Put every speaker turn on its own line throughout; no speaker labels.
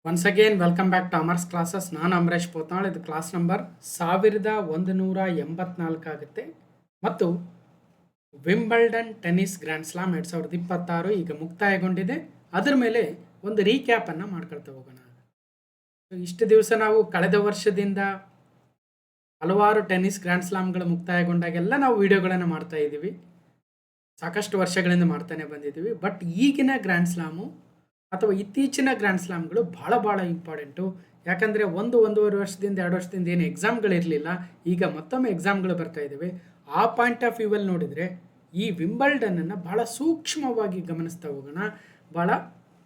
Once again welcome back to Amar's classes. ನಾನು ಅಮರೇಶ್ ಪೋತ್ನಾಳ್. ಇದು class number 1184 ಆಗುತ್ತೆ. ಮತ್ತು ವಿಂಬಲ್ಡನ್ ಟೆನ್ನಿಸ್ ಗ್ರ್ಯಾಂಡ್ ಸ್ಲಾಮ್ 2026 ಈಗ ಮುಕ್ತಾಯಗೊಂಡಿದೆ. ಅದರ ಮೇಲೆ ಒಂದು ರೀಕ್ಯಾಪನ್ನು ಮಾಡ್ಕೊಳ್ತಾ ಹೋಗೋಣ. ಇಷ್ಟು ದಿವಸ ನಾವು ಕಳೆದ ವರ್ಷದಿಂದ ಹಲವಾರು ಟೆನ್ನಿಸ್ ಗ್ರ್ಯಾಂಡ್ ಸ್ಲಾಮ್ಗಳು ಮುಕ್ತಾಯಗೊಂಡಾಗೆಲ್ಲ ನಾವು ವಿಡಿಯೋಗಳನ್ನು ಮಾಡ್ತಾ ಇದ್ದೀವಿ. ಸಾಕಷ್ಟು ವರ್ಷಗಳಿಂದ ಮಾಡ್ತಾನೆ ಬಂದಿದ್ದೀವಿ. ಬಟ್ ಈಗಿನ ಗ್ರ್ಯಾಂಡ್ ಸ್ಲಾಮು ಅಥವಾ ಇತ್ತೀಚಿನ ಗ್ರ್ಯಾಂಡ್ ಸ್ಲಾಮ್ಗಳು ಭಾಳ ಇಂಪಾರ್ಟೆಂಟು. ಯಾಕಂದರೆ ಒಂದೂವರೆ ವರ್ಷದಿಂದ 2 ವರ್ಷದಿಂದ ಏನು ಎಕ್ಸಾಮ್ಗಳಿರಲಿಲ್ಲ, ಈಗ ಮತ್ತೊಮ್ಮೆ ಎಕ್ಸಾಮ್ಗಳು ಬರ್ತಾ ಇದ್ದಾವೆ. ಆ ಪಾಯಿಂಟ್ ಆಫ್ ವ್ಯೂವಲ್ಲಿ ನೋಡಿದರೆ ಈ ವಿಂಬಲ್ಡನನ್ನು ಭಾಳ ಸೂಕ್ಷ್ಮವಾಗಿ ಗಮನಿಸ್ತಾ ಹೋಗೋಣ. ಭಾಳ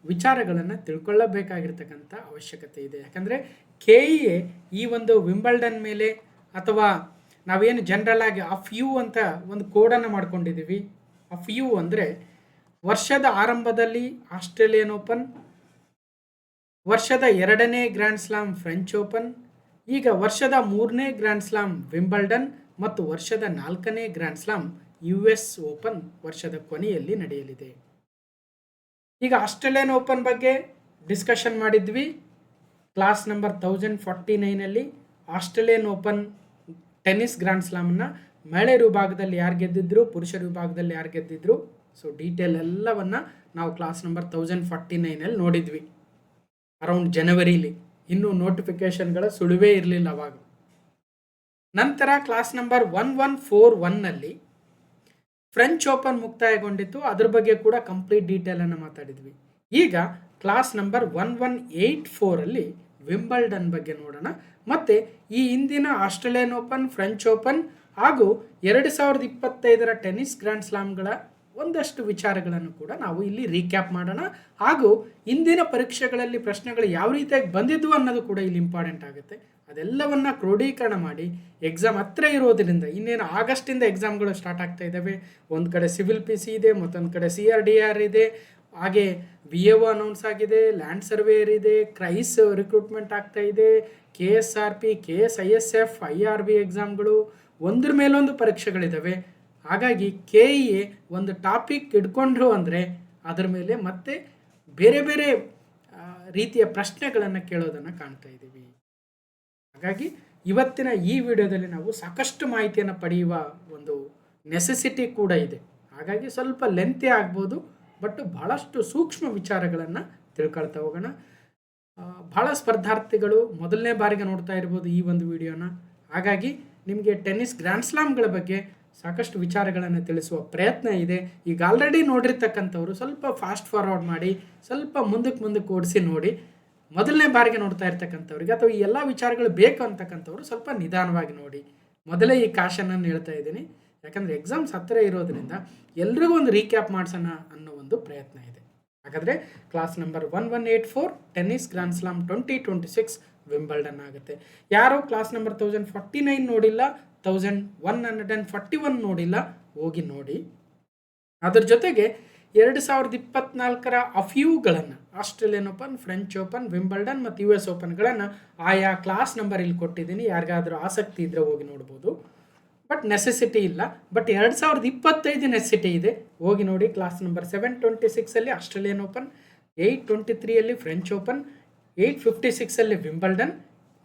ವಿಚಾರಗಳನ್ನು ತಿಳ್ಕೊಳ್ಳಬೇಕಾಗಿರ್ತಕ್ಕಂಥ ಅವಶ್ಯಕತೆ ಇದೆ. ಯಾಕಂದರೆ KEA ಈ ಒಂದು ವಿಂಬಲ್ಡನ್ ಮೇಲೆ ಅಥವಾ ನಾವೇನು ಜನರಲ್ ಆಗಿ ಅಫ್ ಯು ಅಂತ ಒಂದು ಕೋಡನ್ನು ಮಾಡ್ಕೊಂಡಿದ್ದೀವಿ. ಅಫ್ ಯು ಅಂದರೆ ವರ್ಷದ ಆರಂಭದಲ್ಲಿ ಆಸ್ಟ್ರೇಲಿಯನ್ ಓಪನ್, ವರ್ಷದ 2ನೇ ಗ್ರ್ಯಾಂಡ್ ಸ್ಲಾಮ್ ಫ್ರೆಂಚ್ ಓಪನ್, ಈಗ ವರ್ಷದ 3ನೇ ಗ್ರ್ಯಾಂಡ್ ಸ್ಲಾಮ್ ವಿಂಬಲ್ಡನ್ ಮತ್ತು ವರ್ಷದ 4ನೇ ಗ್ರ್ಯಾಂಡ್ ಸ್ಲಾಮ್ US ಓಪನ್ ವರ್ಷದ ಕೊನೆಯಲ್ಲಿ ನಡೆಯಲಿದೆ. ಈಗ ಆಸ್ಟ್ರೇಲಿಯನ್ ಓಪನ್ ಬಗ್ಗೆ ಡಿಸ್ಕಷನ್ ಮಾಡಿದ್ವಿ ಕ್ಲಾಸ್ ನಂಬರ್ 1049ಅಲ್ಲಿ. ಆಸ್ಟ್ರೇಲಿಯನ್ ಓಪನ್ ಟೆನ್ನಿಸ್ ಗ್ರ್ಯಾಂಡ್ ಸ್ಲಾಮನ್ನು ಮಹಿಳೆಯರ ವಿಭಾಗದಲ್ಲಿ ಯಾರು ಗೆದ್ದಿದ್ರು, ಪುರುಷರ ವಿಭಾಗದಲ್ಲಿ ಯಾರು ಗೆದ್ದಿದ್ರು, ಸೊ ಡೀಟೇಲ್ ಎಲ್ಲವನ್ನು ನಾವು ಕ್ಲಾಸ್ ನಂಬರ್ 1049ಅಲ್ಲಿ ನೋಡಿದ್ವಿ. ಅರೌಂಡ್ ಜನವರಿಲಿ ಇನ್ನೂ ನೋಟಿಫಿಕೇಶನ್ಗಳ ಸುಳಿವೇ ಇರಲಿಲ್ಲ ಅವಾಗ. ನಂತರ ಕ್ಲಾಸ್ ನಂಬರ್ 1141ನಲ್ಲಿ ಫ್ರೆಂಚ್ ಓಪನ್ ಮುಕ್ತಾಯಗೊಂಡಿತ್ತು. ಅದ್ರ ಬಗ್ಗೆ ಕೂಡ ಕಂಪ್ಲೀಟ್ ಡೀಟೇಲನ್ನು ಮಾತಾಡಿದ್ವಿ. ಈಗ ಕ್ಲಾಸ್ ನಂಬರ್ 1184ಅಲ್ಲಿ ವಿಂಬಲ್ಡನ್ ಬಗ್ಗೆ ನೋಡೋಣ. ಮತ್ತು ಈ ಹಿಂದಿನ ಆಸ್ಟ್ರೇಲಿಯನ್ ಓಪನ್, ಫ್ರೆಂಚ್ ಓಪನ್ ಹಾಗೂ 2025ರ ಟೆನ್ನಿಸ್ ಗ್ರ್ಯಾಂಡ್ ಸ್ಲಾಮ್ಗಳ ಒಂದಷ್ಟು ವಿಚಾರಗಳನ್ನು ಕೂಡ ನಾವು ಇಲ್ಲಿ ರೀಕ್ಯಾಪ್ ಮಾಡೋಣ. ಹಾಗೂ ಇಂದಿನ ಪರೀಕ್ಷೆಗಳಲ್ಲಿ ಪ್ರಶ್ನೆಗಳು ಯಾವ ರೀತಿಯಾಗಿ ಬಂದಿದ್ವು ಅನ್ನೋದು ಕೂಡ ಇಲ್ಲಿ ಇಂಪಾರ್ಟೆಂಟ್ ಆಗುತ್ತೆ. ಅದೆಲ್ಲವನ್ನು ಕ್ರೋಢೀಕರಣ ಮಾಡಿ ಎಕ್ಸಾಮ್ ಹತ್ರ ಇರೋದ್ರಿಂದ, ಇನ್ನೇನು ಆಗಸ್ಟಿಂದ ಎಕ್ಸಾಮ್ಗಳು ಸ್ಟಾರ್ಟ್ ಆಗ್ತಾ ಇದ್ದಾವೆ. ಒಂದು ಕಡೆ ಸಿವಿಲ್ PC ಇದೆ, ಮತ್ತೊಂದು ಕಡೆ CRDR ಇದೆ, ಹಾಗೆ VAO ಅನೌನ್ಸ್ ಆಗಿದೆ, ಲ್ಯಾಂಡ್ ಸರ್ವೇಯರ್ ಇದೆ, ಕ್ರೈಸ್ ರಿಕ್ರೂಟ್ಮೆಂಟ್ ಆಗ್ತಾ ಇದೆ, KSRP, KSISF, IRB ಎಕ್ಸಾಮ್ಗಳು ಒಂದ್ರ ಮೇಲೊಂದು ಪರೀಕ್ಷೆಗಳಿದ್ದಾವೆ. ಹಾಗಾಗಿ KEA ಒಂದು ಟಾಪಿಕ್ ಇಟ್ಕೊಂಡ್ರು ಅಂದರೆ ಅದರ ಮೇಲೆ ಮತ್ತೆ ಬೇರೆ ರೀತಿಯ ಪ್ರಶ್ನೆಗಳನ್ನು ಕೇಳೋದನ್ನು ಕಾಣ್ತಾ ಇದ್ದೀವಿ. ಹಾಗಾಗಿ ಇವತ್ತಿನ ಈ ವಿಡಿಯೋದಲ್ಲಿ ನಾವು ಸಾಕಷ್ಟು ಮಾಹಿತಿಯನ್ನು ಪಡೆಯುವ ಒಂದು ನೆಸೆಸಿಟಿ ಕೂಡ ಇದೆ. ಹಾಗಾಗಿ ಸ್ವಲ್ಪ ಲೆಂತಿ ಆಗ್ಬೋದು, ಬಟ್ ಭಾಳಷ್ಟು ಸೂಕ್ಷ್ಮ ವಿಚಾರಗಳನ್ನು ತಿಳ್ಕೊಳ್ತಾ ಹೋಗೋಣ. ಭಾಳ ಸ್ಪರ್ಧಾರ್ಥಿಗಳು ಮೊದಲನೇ ಬಾರಿಗೆ ನೋಡ್ತಾ ಇರ್ಬೋದು ಈ ಒಂದು ವಿಡಿಯೋನ. ಹಾಗಾಗಿ ನಿಮಗೆ ಟೆನ್ನಿಸ್ ಗ್ರ್ಯಾಂಡ್ ಸ್ಲಾಮ್ಗಳ ಬಗ್ಗೆ ಸಾಕಷ್ಟು ವಿಚಾರಗಳನ್ನು ತಿಳಿಸುವ ಪ್ರಯತ್ನ ಇದೆ. ಈಗ ಆಲ್ರೆಡಿ ನೋಡಿರ್ತಕ್ಕಂಥವ್ರು ಸ್ವಲ್ಪ ಫಾಸ್ಟ್ ಫಾರ್ವರ್ಡ್ ಮಾಡಿ ಸ್ವಲ್ಪ ಮುಂದಕ್ಕೆ ಓಡಿಸಿ ನೋಡಿ. ಮೊದಲನೇ ಬಾರಿಗೆ ನೋಡ್ತಾ ಇರ್ತಕ್ಕಂಥವ್ರಿಗೆ ಅಥವಾ ಈ ಎಲ್ಲ ವಿಚಾರಗಳು ಬೇಕು ಅಂತಕ್ಕಂಥವ್ರು ಸ್ವಲ್ಪ ನಿಧಾನವಾಗಿ ನೋಡಿ. ಮೊದಲೇ ಈ ಕಾಶನನ್ನು ಹೇಳ್ತಾ ಇದ್ದೀನಿ, ಯಾಕಂದರೆ ಎಕ್ಸಾಮ್ಸ್ ಹತ್ತಿರ ಇರೋದ್ರಿಂದ ಎಲ್ರಿಗೂ ಒಂದು ರೀಕ್ಯಾಪ್ ಮಾಡಿಸೋಣ ಅನ್ನೋ ಒಂದು ಪ್ರಯತ್ನ ಇದೆ. ಹಾಗಾದರೆ class number 1184 tennis grand slam 2026 Wimbledon ಆಗುತ್ತೆ. ಯಾರೋ ಕ್ಲಾಸ್ ನಂಬರ್ 1049 ನೋಡಿಲ್ಲ, 1141 ನೋಡಿಲ್ಲ, ಹೋಗಿ ನೋಡಿ. ಅದ್ರ ಜೊತೆಗೆ 2024ರ ಅಫ್ಯೂಗಳನ್ನು Australian Open, French Open, Wimbledon ಮತ್ತು US ಓಪನ್ಗಳನ್ನು ಆಯಾ ಕ್ಲಾಸ್ ನಂಬರ್ ಇಲ್ಲಿ ಕೊಟ್ಟಿದ್ದೀನಿ. ಯಾರಿಗಾದರೂ ಆಸಕ್ತಿ ಇದ್ದರೆ ಹೋಗಿ ನೋಡ್ಬೋದು. ಬಟ್ ನೆಸೆಸಿಟಿ ಇಲ್ಲ. ಬಟ್ 2025 ನೆಸೆಸಿಟಿ ಇದೆ, ಹೋಗಿ ನೋಡಿ. ಕ್ಲಾಸ್ ನಂಬರ್ 726ಅಲ್ಲಿ ಆಸ್ಟ್ರೇಲಿಯನ್ ಓಪನ್, 823ಅಲ್ಲಿ ಫ್ರೆಂಚ್ ಓಪನ್, 856ಅಲ್ಲಿ ವಿಂಬಲ್ಡನ್,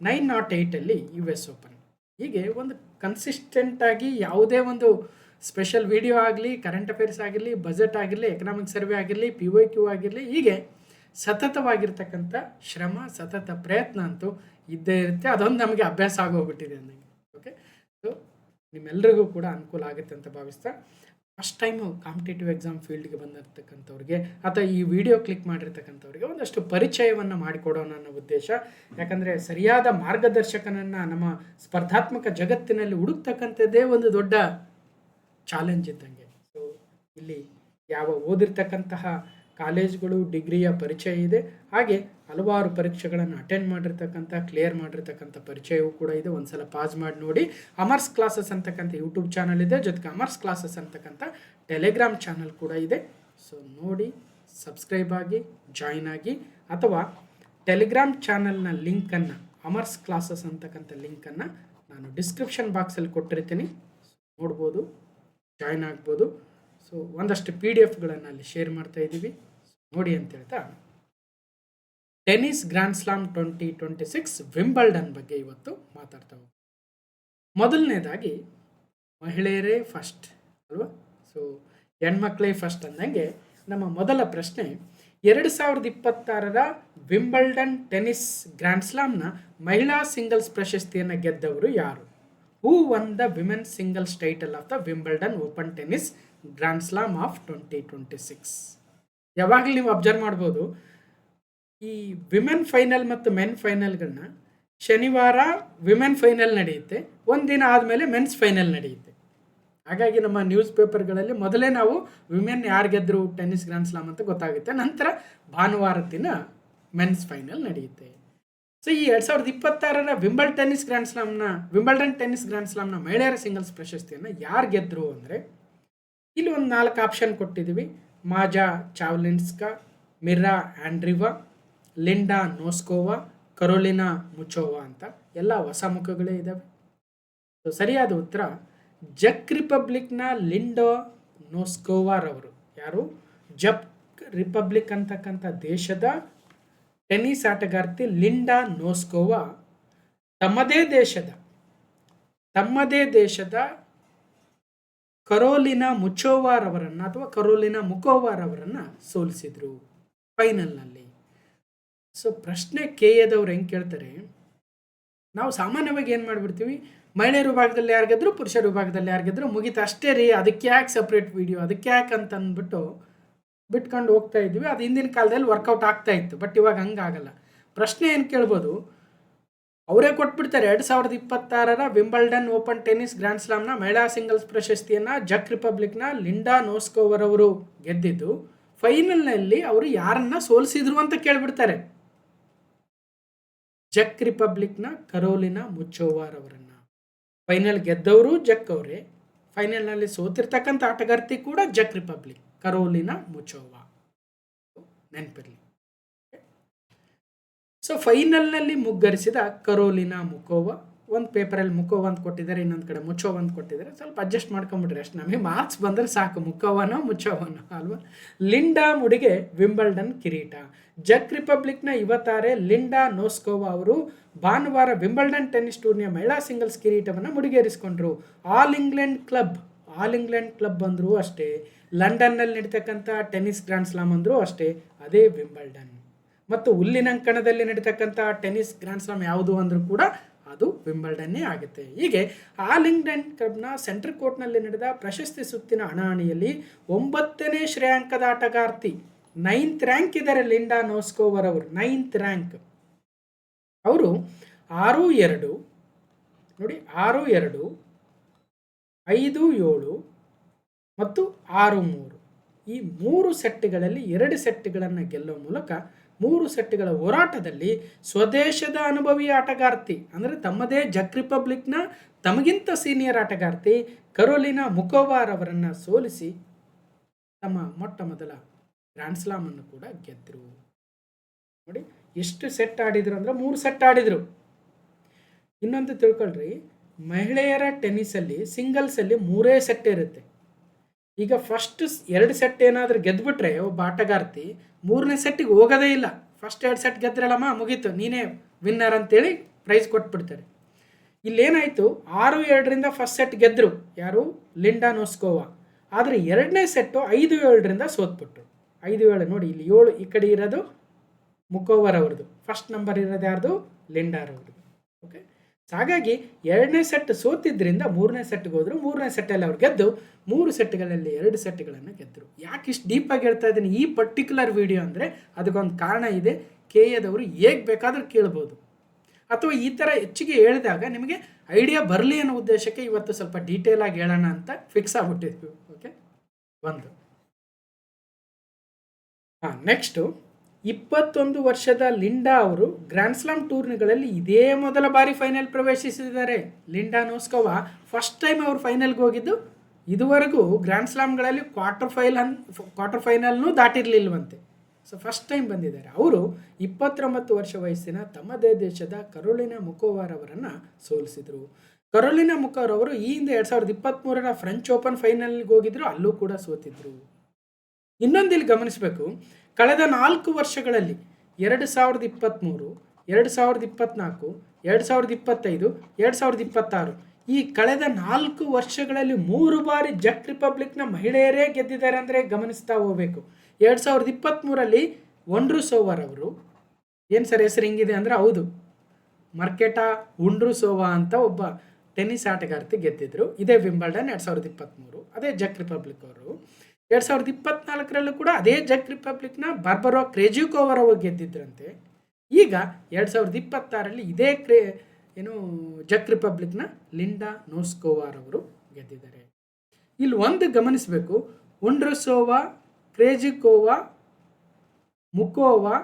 908ಅಲ್ಲಿ US ಓಪನ್. ಹೀಗೆ ಒಂದು ಕನ್ಸಿಸ್ಟೆಂಟಾಗಿ ಯಾವುದೇ ಒಂದು ಸ್ಪೆಷಲ್ ವಿಡಿಯೋ ಆಗಲಿ, ಕರೆಂಟ್ ಅಫೇರ್ಸ್ ಆಗಿರಲಿ, ಬಜೆಟ್ ಆಗಿರಲಿ, ಎಕನಾಮಿಕ್ ಸರ್ವೆ ಆಗಿರಲಿ, PYQ ಆಗಿರಲಿ, ಹೀಗೆ ಸತತವಾಗಿರ್ತಕ್ಕಂಥ ಶ್ರಮ, ಸತತ ಪ್ರಯತ್ನ ಅಂತೂ ಇದ್ದೇ ಇರುತ್ತೆ. ಅದೊಂದು ನಮಗೆ ಅಭ್ಯಾಸ ಆಗೋಗ್ಬಿಟ್ಟಿದೆ ಅಂದಂಗೆ. ಓಕೆ, ಸೊ ನಿಮ್ಮೆಲ್ಲರಿಗೂ ಕೂಡ ಅನುಕೂಲ ಆಗುತ್ತೆ ಅಂತ ಭಾವಿಸ್ತಾ, ಫಸ್ಟ್ ಟೈಮು ಕಾಂಪಿಟೇಟಿವ್ ಎಕ್ಸಾಮ್ ಫೀಲ್ಡ್ಗೆ ಬಂದಿರ್ತಕ್ಕಂಥವ್ರಿಗೆ ಅಥವಾ ಈ ವಿಡಿಯೋ ಕ್ಲಿಕ್ ಮಾಡಿರ್ತಕ್ಕಂಥವ್ರಿಗೆ ಒಂದಷ್ಟು ಪರಿಚಯವನ್ನು ಮಾಡಿಕೊಡೋಣ ಅನ್ನೋ ಉದ್ದೇಶ. ಯಾಕಂದರೆ ಸರಿಯಾದ ಮಾರ್ಗದರ್ಶಕನನ್ನು ನಮ್ಮ ಸ್ಪರ್ಧಾತ್ಮಕ ಜಗತ್ತಿನಲ್ಲಿ ಹುಡುಕ್ತಕ್ಕಂಥದ್ದೇ ಒಂದು ದೊಡ್ಡ ಚಾಲೆಂಜ್ ಇದ್ದಂಗೆ. ಸೊ ಇಲ್ಲಿ ಯಾವ ಓದಿರ್ತಕ್ಕಂತಹ ಕಾಲೇಜ್ಗಳು, ಡಿಗ್ರಿಯ ಪರಿಚಯ ಇದೆ, ಹಾಗೆ ಹಲವಾರು ಪರೀಕ್ಷೆಗಳನ್ನು ಅಟೆಂಡ್ ಮಾಡಿರ್ತಕ್ಕಂಥ, ಕ್ಲಿಯರ್ ಮಾಡಿರ್ತಕ್ಕಂಥ ಪರಿಚಯವೂ ಕೂಡ ಇದೆ. ಒಂದ್ಸಲ ಪಾಸ್ ಮಾಡಿ ನೋಡಿ. ಅಮರ್ಸ್ ಕ್ಲಾಸಸ್ ಅಂತಕ್ಕಂಥ ಯೂಟ್ಯೂಬ್ ಚಾನಲ್ ಇದೆ, ಜೊತೆಗೆ ಅಮರ್ಸ್ ಕ್ಲಾಸಸ್ ಅಂತಕ್ಕಂಥ ಟೆಲಿಗ್ರಾಮ್ ಚಾನಲ್ ಕೂಡ ಇದೆ. ಸೊ ನೋಡಿ, ಸಬ್ಸ್ಕ್ರೈಬ್ ಆಗಿ, ಜಾಯಿನ್ ಆಗಿ, ಅಥವಾ ಟೆಲಿಗ್ರಾಮ್ ಚಾನಲ್ನ ಲಿಂಕನ್ನು, ಅಮರ್ಸ್ ಕ್ಲಾಸಸ್ ಅಂತಕ್ಕಂಥ ಲಿಂಕನ್ನು ನಾನು ಡಿಸ್ಕ್ರಿಪ್ಷನ್ ಬಾಕ್ಸಲ್ಲಿ ಕೊಟ್ಟಿರ್ತೀನಿ, ನೋಡ್ಬೋದು, ಜಾಯಿನ್ ಆಗ್ಬೋದು. ಸೊ ಒಂದಷ್ಟು PDF ಗಳನ್ನು ಅಲ್ಲಿ ಶೇರ್ ಮಾಡ್ತಾ ಇದ್ದೀವಿ, ನೋಡಿ ಅಂತ ಹೇಳ್ತಾ ಟೆನ್ನಿಸ್ ಗ್ರ್ಯಾಂಡ್ ಸ್ಲಾಮ್ 2026 ವಿಂಬಲ್ಡನ್ ಬಗ್ಗೆ ಇವತ್ತು ಮಾತಾಡ್ತಾವೆ. ಮೊದಲನೇದಾಗಿ ಮಹಿಳೆಯರೇ ಫಸ್ಟ್ ಅಲ್ವಾ? ಸೊ ಹೆಣ್ಮಕ್ಳೇ ಫಸ್ಟ್ ಅಂದಂಗೆ ನಮ್ಮ ಮೊದಲ ಪ್ರಶ್ನೆ, 2026ರ ವಿಂಬಲ್ಡನ್ ಟೆನ್ನಿಸ್ ಗ್ರ್ಯಾಂಡ್ ಸ್ಲಾಮ್ನ ಮಹಿಳಾ ಸಿಂಗಲ್ಸ್ ಪ್ರಶಸ್ತಿಯನ್ನು ಗೆದ್ದವರು ಯಾರು? Who won the women singles title of the Wimbledon Open tennis grand slam of 2026? ಯಾವಾಗಲೂ ನೀವು ಅಬ್ಸರ್ವ್ ಮಾಡ್ಬೋದು, ಈ ವಿಮೆನ್ ಫೈನಲ್ ಮತ್ತು ಮೆನ್ ಫೈನಲ್ಗಳನ್ನ ಶನಿವಾರ ವಿಮೆನ್ ಫೈನಲ್ ನಡೆಯುತ್ತೆ, ಒಂದಿನ ಆದಮೇಲೆ ಮೆನ್ಸ್ ಫೈನಲ್ ನಡೆಯುತ್ತೆ. ಹಾಗಾಗಿ ನಮ್ಮ ನ್ಯೂಸ್ ಪೇಪರ್ಗಳಲ್ಲಿ ಮೊದಲೇ ನಾವು ವಿಮೆನ್ ಯಾರು ಗೆದ್ದರು ಟೆನ್ನಿಸ್ ಗ್ರ್ಯಾಂಡ್ ಸ್ಲಾಮ್ ಅಂತ ಗೊತ್ತಾಗುತ್ತೆ, ನಂತರ ಭಾನುವಾರದ ದಿನ ಮೆನ್ಸ್ ಫೈನಲ್ ನಡೆಯುತ್ತೆ. ಸೊ ಈ 2026ರ ವಿಂಬಲ್ಡನ್ ಟೆನ್ನಿಸ್ ಗ್ರ್ಯಾಂಡ್ ಸ್ಲಾಮ್ನ ಮಹಿಳೆಯರ ಸಿಂಗಲ್ಸ್ ಪ್ರಶಸ್ತಿಯನ್ನು ಯಾರು ಗೆದ್ದರು ಅಂದರೆ, ಇಲ್ಲಿ ಒಂದು 4 ಆಪ್ಷನ್ ಕೊಟ್ಟಿದ್ದೀವಿ. ಮಾಜಾ ಚಾವ್ಲಿನ್ಸ್ಕಾ, ಮಿರಾ ಆಂಡ್ರಿವಾ, ಲಿಂಡಾ ನೋಸ್ಕೋವಾ, ಕರೋಲಿನಾ ಮುಚೋವಾ ಅಂತ ಎಲ್ಲ ಹೊಸ ಮುಖಗಳೇ ಇದ್ದಾವೆ. ಸೊ ಸರಿಯಾದ ಉತ್ತರ ಜಕ್ ರಿಪಬ್ಲಿಕ್ನ ಲಿಂಡಾ ನೋಸ್ಕೋವಾರವರು. ಯಾರು? ಜಕ್ ರಿಪಬ್ಲಿಕ್ ಅಂತಕ್ಕಂಥ ದೇಶದ ಟೆನ್ನಿಸ್ ಆಟಗಾರ್ತಿ ಲಿಂಡಾ ನೋಸ್ಕೋವಾ ತಮ್ಮದೇ ದೇಶದ ಕರೋಲಿನಾ ಮುಚೋವಾರವರನ್ನು ಅಥವಾ ಕರೋಲಿನಾ ಮುಕೋವಾರವರನ್ನು ಸೋಲಿಸಿದ್ರು ಫೈನಲ್ನಲ್ಲಿ. ಸೊ ಪ್ರಶ್ನೆ ಕೆಯದವ್ರು ಹೆಂಗೆ ಕೇಳ್ತಾರೆ, ನಾವು ಸಾಮಾನ್ಯವಾಗಿ ಏನು ಮಾಡಿಬಿಡ್ತೀವಿ, ಮಹಿಳೆಯರ ವಿಭಾಗದಲ್ಲಿ ಯಾರು ಗೆದ್ರು, ಪುರುಷರ ವಿಭಾಗದಲ್ಲಿ ಯಾರು ಗೆದ್ರು, ಮುಗಿತು ಅಷ್ಟೇ ರೀ, ಅದಕ್ಕೆ ಯಾಕೆ ಸಪ್ರೇಟ್ ವಿಡಿಯೋ, ಅದಕ್ಕೆ ಯಾಕೆ ಅಂತ ಅಂದ್ಬಿಟ್ಟು ಬಿಟ್ಕೊಂಡು ಹೋಗ್ತಾ ಇದ್ವಿ. ಅದು ಹಿಂದಿನ ಕಾಲದಲ್ಲಿ ವರ್ಕೌಟ್ ಆಗ್ತಾ ಇತ್ತು, ಬಟ್ ಇವಾಗ ಹಂಗಾಗಲ್ಲ. ಪ್ರಶ್ನೆ ಏನು ಕೇಳ್ಬೋದು, ಅವರೇ ಕೊಟ್ಬಿಡ್ತಾರೆ 2026ರ ವಿಂಬಲ್ಡನ್ ಓಪನ್ ಟೆನ್ನಿಸ್ ಗ್ರ್ಯಾಂಡ್ ಸ್ಲಾಮ್ನ ಮಹಿಳಾ ಸಿಂಗಲ್ಸ್ ಪ್ರಶಸ್ತಿಯನ್ನು ಜಕ್ ರಿಪಬ್ಲಿಕ್ನ ಲಿಂಡಾ ನೋಸ್ಕೋವರವರು ಗೆದ್ದಿದ್ದು, ಫೈನಲ್ನಲ್ಲಿ ಅವರು ಯಾರನ್ನ ಸೋಲಿಸಿದ್ರು ಅಂತ ಕೇಳ್ಬಿಡ್ತಾರೆ. ಜಕ್ ರಿಪಬ್ಲಿಕ್ನ ಕರೋಲಿನಾ ಮುಚೋವಾರವರನ್ನ. ಫೈನಲ್ ಗೆದ್ದವರು ಜಕ್ ಅವರೇ, ಫೈನಲ್ನಲ್ಲಿ ಸೋತಿರ್ತಕ್ಕಂಥ ಆಟಗಾರ್ತಿ ಕೂಡ ಜಕ್ ರಿಪಬ್ಲಿಕ್, ಕರೋಲಿನಾ ಮುಚೋವಾ, ನೆನಪಿರಲಿ. ಸೊ ಫೈನಲ್ನಲ್ಲಿ ಮುಗ್ಗರಿಸಿದ ಕರೋಲಿನಾ ಮುಕೋವಾ, ಒಂದು ಪೇಪರಲ್ಲಿ ಮುಕೋವಾ ಅಂತ ಕೊಟ್ಟಿದ್ದಾರೆ, ಇನ್ನೊಂದು ಕಡೆ ಮುಚೋವಾ ಅಂತ ಕೊಟ್ಟಿದ್ದಾರೆ, ಸ್ವಲ್ಪ ಅಡ್ಜಸ್ಟ್ ಮಾಡ್ಕೊಂಬಿಟ್ರೆ ಅಷ್ಟು, ನಮಗೆ ಮಾರ್ಕ್ಸ್ ಬಂದರೆ ಸಾಕು, ಮುಕೋವಾನೋ ಮುಚೋವಾನೋ ಅಲ್ವಾ. ಲಿಂಡಾ ಮುಡಿಗೆ ವಿಂಬಲ್ಡನ್ ಕಿರೀಟ. ಜಕ್ ರಿಪಬ್ಲಿಕ್ನ ಯುವತಾರೆ ಲಿಂಡಾ ನೋಸ್ಕೋವಾ ಅವರು ಭಾನುವಾರ ವಿಂಬಲ್ಡನ್ ಟೆನ್ನಿಸ್ ಟೂರ್ನಿಯ ಮಹಿಳಾ ಸಿಂಗಲ್ಸ್ ಕಿರೀಟವನ್ನು ಮುಡಿಗೇರಿಸಿಕೊಂಡ್ರು. ಆಲ್ ಇಂಗ್ಲೆಂಡ್ ಕ್ಲಬ್ ಅಂದರೂ ಅಷ್ಟೇ, ಲಂಡನ್ನಲ್ಲಿ ನಡೀತಕ್ಕಂಥ ಟೆನ್ನಿಸ್ ಗ್ರ್ಯಾಂಡ್ ಸ್ಲಾಮ್ ಅಂದರೂ ಅಷ್ಟೇ, ಅದೇ ವಿಂಬಲ್ಡನ್. ಮತ್ತು ಹುಲ್ಲಿನಂಕಣದಲ್ಲಿ ನಡೀತಕ್ಕಂಥ ಟೆನ್ನಿಸ್ ಗ್ರ್ಯಾಂಡ್ ಸ್ಲಾಮ್ ಯಾವುದು ಅಂದರೂ ಕೂಡ ಅದು ವಿಂಬಲ್ಡನ್ನೇ ಆಗುತ್ತೆ. ಹೀಗೆ ಆಲ್ ಇಂಗ್ಲೆಂಡ್ ಕ್ಲಬ್ನ ಸೆಂಟ್ರಲ್ ಕೋರ್ಟ್ನಲ್ಲಿ ನಡೆದ ಪ್ರಶಸ್ತಿ ಸುತ್ತಿನ ಹಣಾಹಣಿಯಲ್ಲಿ 9ನೇ ಶ್ರೇಯಾಂಕದ ಆಟಗಾರ್ತಿ, 9th ರ್ಯಾಂಕ್ ಇದ್ದಾರೆ ಲಿಂಡಾ ನೋಸ್ಕೋವರ್ ಅವರು, 9th ರ್ಯಾಂಕ್. ಅವರು 6-2 ನೋಡಿ, 6-2, 5-7 ಮತ್ತು 6-3 ಈ 3 ಸೆಟ್ಗಳಲ್ಲಿ 2 ಸೆಟ್ಗಳನ್ನು ಗೆಲ್ಲುವ ಮೂಲಕ 3 ಸೆಟ್ಗಳ ಹೋರಾಟದಲ್ಲಿ ಸ್ವದೇಶದ ಅನುಭವಿ ಆಟಗಾರ್ತಿ ಅಂದರೆ ತಮ್ಮದೇ ಜಕ್ ರಿಪಬ್ಲಿಕ್ನ ತಮಗಿಂತ ಸೀನಿಯರ್ ಆಟಗಾರ್ತಿ ಕರೋಲಿನಾ ಮುಕೋವಾರ್ ಅವರನ್ನು ಸೋಲಿಸಿ ತಮ್ಮ ಮೊಟ್ಟ ಮೊದಲ ಗ್ರ್ಯಾಂಡ್ ಸ್ಲಾಮ್ ಅನ್ನು ಕೂಡ ಗೆದ್ದರು. ನೋಡಿ ಎಷ್ಟು ಸೆಟ್ ಆಡಿದ್ರು ಅಂದ್ರೆ 3 ಸೆಟ್ ಆಡಿದ್ರು. ಇನ್ನೊಂದು ತಿಳ್ಕೊಳ್ರಿ, ಮಹಿಳೆಯರ ಟೆನ್ನಿಸಲ್ಲಿ ಸಿಂಗಲ್ಸಲ್ಲಿ 3 ಸೆಟ್ ಇರುತ್ತೆ. ಈಗ ಫಸ್ಟ್ 2 ಸೆಟ್ ಏನಾದರೂ ಗೆದ್ಬಿಟ್ರೆ ಒಬ್ಬ ಆಟಗಾರ್ತಿ 3ನೇ ಸೆಟ್ಟಿಗೆ ಹೋಗೋದೇ ಇಲ್ಲ. ಫಸ್ಟ್ 2 ಸೆಟ್ ಗೆದ್ರಲ್ಲಮ್ಮ, ಮುಗೀತು, ನೀನೇ ವಿನ್ನರ್ ಅಂತೇಳಿ ಪ್ರೈಸ್ ಕೊಟ್ಬಿಡ್ತಾರೆ. ಇಲ್ಲೇನಾಯಿತು, 6-2ರಿಂದ ಫಸ್ಟ್ ಸೆಟ್ ಗೆದ್ದರು ಯಾರು, ಲಿಂಡಾ ನೋಸ್ಕೋವಾ. ಆದರೆ 2ನೇ ಸೆಟ್ಟು 5-7ರಿಂದ ಸೋತ್ಬಿಟ್ರು. 5-7 ನೋಡಿ, ಇಲ್ಲಿ 7 ಈ ಕಡೆ ಇರೋದು ಮುಕೋವರ್ ಅವ್ರದ್ದು, ಫಸ್ಟ್ ನಂಬರ್ ಇರೋದು ಯಾರ್ದು, ಲಿಂಡಾರವ್ರದ್ದು. ಓಕೆ, ಹಾಗಾಗಿ 2ನೇ ಸೆಟ್ ಸೋತಿದ್ದರಿಂದ 3ನೇ ಸೆಟ್ಗೆ ಹೋದರು. 3ನೇ ಸೆಟ್ಟಲ್ಲಿ ಅವ್ರು ಗೆದ್ದು 3 ಸೆಟ್ಗಳಲ್ಲಿ 2 ಸೆಟ್ಗಳನ್ನು ಗೆದ್ದರು. ಯಾಕೆ ಇಷ್ಟು ಡೀಪಾಗಿ ಹೇಳ್ತಾ ಇದ್ದೀನಿ ಈ ಪರ್ಟಿಕ್ಯುಲರ್ ವಿಡಿಯೋ ಅಂದರೆ ಅದಕ್ಕೊಂದು ಕಾರಣ ಇದೆ. KAದವರು ಹೇಗೆ ಬೇಕಾದರೂ ಕೇಳ್ಬೋದು, ಅಥವಾ ಈ ಥರ ಹೆಚ್ಚಿಗೆ ಹೇಳಿದಾಗ ನಿಮಗೆ ಐಡಿಯಾ ಬರಲಿ ಅನ್ನೋ ಉದ್ದೇಶಕ್ಕೆ ಇವತ್ತು ಸ್ವಲ್ಪ ಡೀಟೇಲಾಗಿ ಹೇಳೋಣ ಅಂತ ಫಿಕ್ಸ್ ಆಗಿಬಿಟ್ಟಿದ್ವಿ. ಓಕೆ, ಒಂದು ನೆಕ್ಸ್ಟು 21 ವರ್ಷದ ಲಿಂಡಾ ಅವರು ಗ್ರ್ಯಾಂಡ್ ಸ್ಲಾಮ್ ಟೂರ್ನಿಗಳಲ್ಲಿ ಇದೇ ಮೊದಲ ಬಾರಿ ಫೈನಲ್ ಪ್ರವೇಶಿಸಿದ್ದಾರೆ. ಲಿಂಡಾ ನೋಸ್ಕೋವಾ ಫಸ್ಟ್ ಟೈಮ್ ಅವರು ಫೈನಲ್ಗೆ ಹೋಗಿದ್ದು. ಇದುವರೆಗೂ ಗ್ರ್ಯಾಂಡ್ ಸ್ಲಾಮ್ಗಳಲ್ಲಿ ಕ್ವಾರ್ಟರ್ ಫೈನಲ್ನೂ ದಾಟಿರಲಿಲ್ವಂತೆ. ಸೊ ಫಸ್ಟ್ ಟೈಮ್ ಬಂದಿದ್ದಾರೆ. ಅವರು 29 ವರ್ಷ ವಯಸ್ಸಿನ ತಮ್ಮದೇ ದೇಶದ ಕರೋಲಿನಾ ಮುಕೋವಾರ್ ಅವರನ್ನು ಸೋಲಿಸಿದರು. ಕರೋಲಿನಾ ಮುಕೋವಾರ್ ಅವರು ಈ ಹಿಂದೆ 2023ರ ಫ್ರೆಂಚ್ ಓಪನ್ ಫೈನಲ್ಗೆ ಹೋಗಿದ್ರು, ಅಲ್ಲೂ ಕೂಡ ಸೋತಿದ್ರು. ಇನ್ನೊಂದಿಲ್ಲಿ ಗಮನಿಸಬೇಕು, ಕಳೆದ 4 ವರ್ಷಗಳಲ್ಲಿ 2023, 2024, 2025, 2026 ಈ ಕಳೆದ 4 ವರ್ಷಗಳಲ್ಲಿ 3 ಬಾರಿ ಜಕ್ ರಿಪಬ್ಲಿಕ್ನ ಮಹಿಳೆಯರೇ ಗೆದ್ದಿದ್ದಾರೆ ಅಂದರೆ ಗಮನಿಸ್ತಾ ಹೋಗಬೇಕು. 2023ರಲ್ಲಿ ವೊಂಡ್ರುಸೋವಾ ಅವರು, ಏನು ಸರ್ ಹೆಸರು ಹಿಂಗಿದೆ ಅಂದರೆ, ಹೌದು, ಮಾರ್ಕೆಟಾ ವೊಂಡ್ರುಸೋವಾ ಅಂತ ಒಬ್ಬ ಟೆನ್ನಿಸ್ ಆಟಗಾರ್ತಿ ಗೆದ್ದಿದ್ರು. ಇದೇ ವಿಂಬಲ್ಡನ್ 2023, ಅದೇ ಜಕ್ ರಿಪಬ್ಲಿಕ್ ಅವರು. 2024ರಲ್ಲೂ ಕೂಡ ಅದೇ ಜಕ್ ರಿಪಬ್ಲಿಕ್ನ ಬಾರ್ಬರಾ ಕ್ರೇಜಿಕೋವಾ ಅವರು ಗೆದ್ದಿದ್ರಂತೆ. ಈಗ 2026ರಲ್ಲಿ ಇದೇ ಜಕ್ ರಿಪಬ್ಲಿಕ್ನ ಲಿಂಡಾ ನೋಸ್ಕೋವಾ ಅವರು ಗೆದ್ದಿದ್ದಾರೆ. ಇಲ್ಲಿ ಒಂದು ಗಮನಿಸಬೇಕು, ವೊಂಡ್ರುಸೋವಾ, ಕ್ರೇಜಿಕೋವಾ, ಮುಕೋವಾ,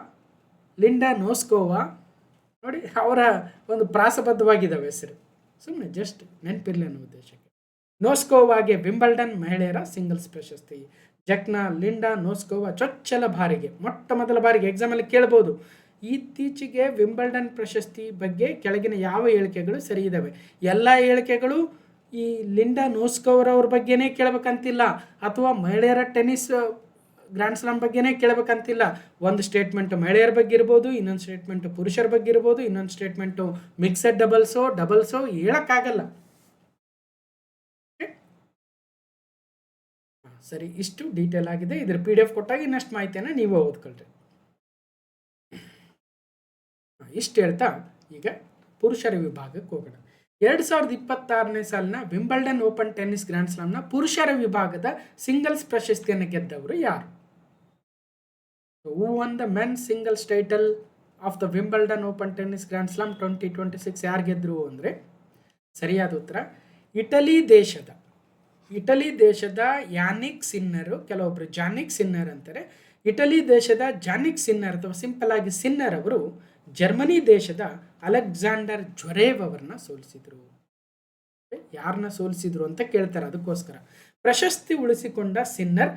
ಲಿಂಡಾ ನೋಸ್ಕೋವಾ ನೋಡಿ, ಅವರ ಒಂದು ಪ್ರಾಸಬದ್ಧವಾಗಿದ್ದಾವೆ ಹೆಸರು, ಸುಮ್ಮನೆ ಜಸ್ಟ್ ನೆನಪಿರಲಿ ಅನ್ನೋ ಉದ್ದೇಶಕ್ಕೆ. ನೋಸ್ಕೋವಾಗೆ ವಿಂಬಲ್ಡನ್ ಮಹಿಳೆಯರ ಸಿಂಗಲ್ಸ್ ಪ್ರಶಸ್ತಿ. ಜಕ್ನ ಲಿಂಡಾ ನೋಸ್ಕೋವಾ ಚೊಚ್ಚಲ ಬಾರಿಗೆ, ಮೊಟ್ಟ ಮೊದಲ ಬಾರಿಗೆ ಎಕ್ಸಾಮಲ್ಲಿ ಕೇಳ್ಬೋದು, ಇತ್ತೀಚೆಗೆ ವಿಂಬಲ್ಡನ್ ಪ್ರಶಸ್ತಿ ಬಗ್ಗೆ ಕೆಳಗಿನ ಯಾವ ಹೇಳಿಕೆಗಳು ಸರಿ ಇದ್ದಾವೆ? ಎಲ್ಲ ಹೇಳಿಕೆಗಳು ಈ ಲಿಂಡಾ ನೋಸ್ಕೋವರವ್ರ ಬಗ್ಗೆನೇ ಕೇಳಬೇಕಂತಿಲ್ಲ, ಅಥವಾ ಮಹಿಳೆಯರ ಟೆನ್ನಿಸ್ ಗ್ರ್ಯಾಂಡ್ ಸ್ಲಾಮ್ ಬಗ್ಗೆನೇ ಕೇಳಬೇಕಂತಿಲ್ಲ. ಒಂದು ಸ್ಟೇಟ್ಮೆಂಟು ಮಹಿಳೆಯರ ಬಗ್ಗೆ ಇರ್ಬೋದು, ಇನ್ನೊಂದು ಸ್ಟೇಟ್ಮೆಂಟು ಪುರುಷರ ಬಗ್ಗೆ ಇರ್ಬೋದು, ಇನ್ನೊಂದು ಸ್ಟೇಟ್ಮೆಂಟು ಮಿಕ್ಸೆಡ್ ಡಬಲ್ಸೋ ಹೇಳೋಕ್ಕಾಗಲ್ಲ. ಸರಿ, ಇಷ್ಟು ಡೀಟೇಲ್ ಆಗಿದೆ. ಇದರ PDF ಕೊಟ್ಟಾಗ ಇನ್ನಷ್ಟು ಮಾಹಿತಿಯನ್ನು ನೀವು ಓದ್ಕೊಳ್ರಿ. ಇಷ್ಟು ಹೇಳ್ತಾ ಈಗ ಪುರುಷರ ವಿಭಾಗಕ್ಕೆ ಹೋಗೋಣ. 2026ನೇ ಸಾಲಿನ ವಿಂಬಲ್ಡನ್ ಓಪನ್ ಟೆನ್ನಿಸ್ ಗ್ರ್ಯಾಂಡ್ ಸ್ಲಾಮ್ನ ಪುರುಷರ ವಿಭಾಗದ ಸಿಂಗಲ್ಸ್ ಪ್ರಶಸ್ತಿಯನ್ನು ಗೆದ್ದವರು ಯಾರು? Who won the men singles title of the Wimbledon Open tennis grand slam 2026 ಯಾರು ಗೆದ್ದರು ಅಂದರೆ, ಸರಿಯಾದ ಉತ್ತರ ಇಟಲಿ ದೇಶದ ಯಾನಿಕ್ ಸಿನ್ನರು, ಕೆಲವೊಬ್ಬರು ಜಾನಿಕ್ ಸಿನ್ನರ್ ಅಂತಾರೆ. ಇಟಲಿ ದೇಶದ ಜಾನಿಕ್ ಸಿನ್ನರ್ ಅಥವಾ ಸಿಂಪಲ್ ಆಗಿ ಸಿನ್ನರ್ ಅವರು ಜರ್ಮನಿ ದೇಶದ ಅಲೆಕ್ಸಾಂಡರ್ ಜ್ವರೇವ್ ಅವರನ್ನ ಸೋಲಿಸಿದರು. ಯಾರನ್ನ ಸೋಲಿಸಿದ್ರು ಅಂತ ಕೇಳ್ತಾರೆ, ಅದಕ್ಕೋಸ್ಕರ. ಪ್ರಶಸ್ತಿ ಉಳಿಸಿಕೊಂಡ ಸಿನ್ನರ್,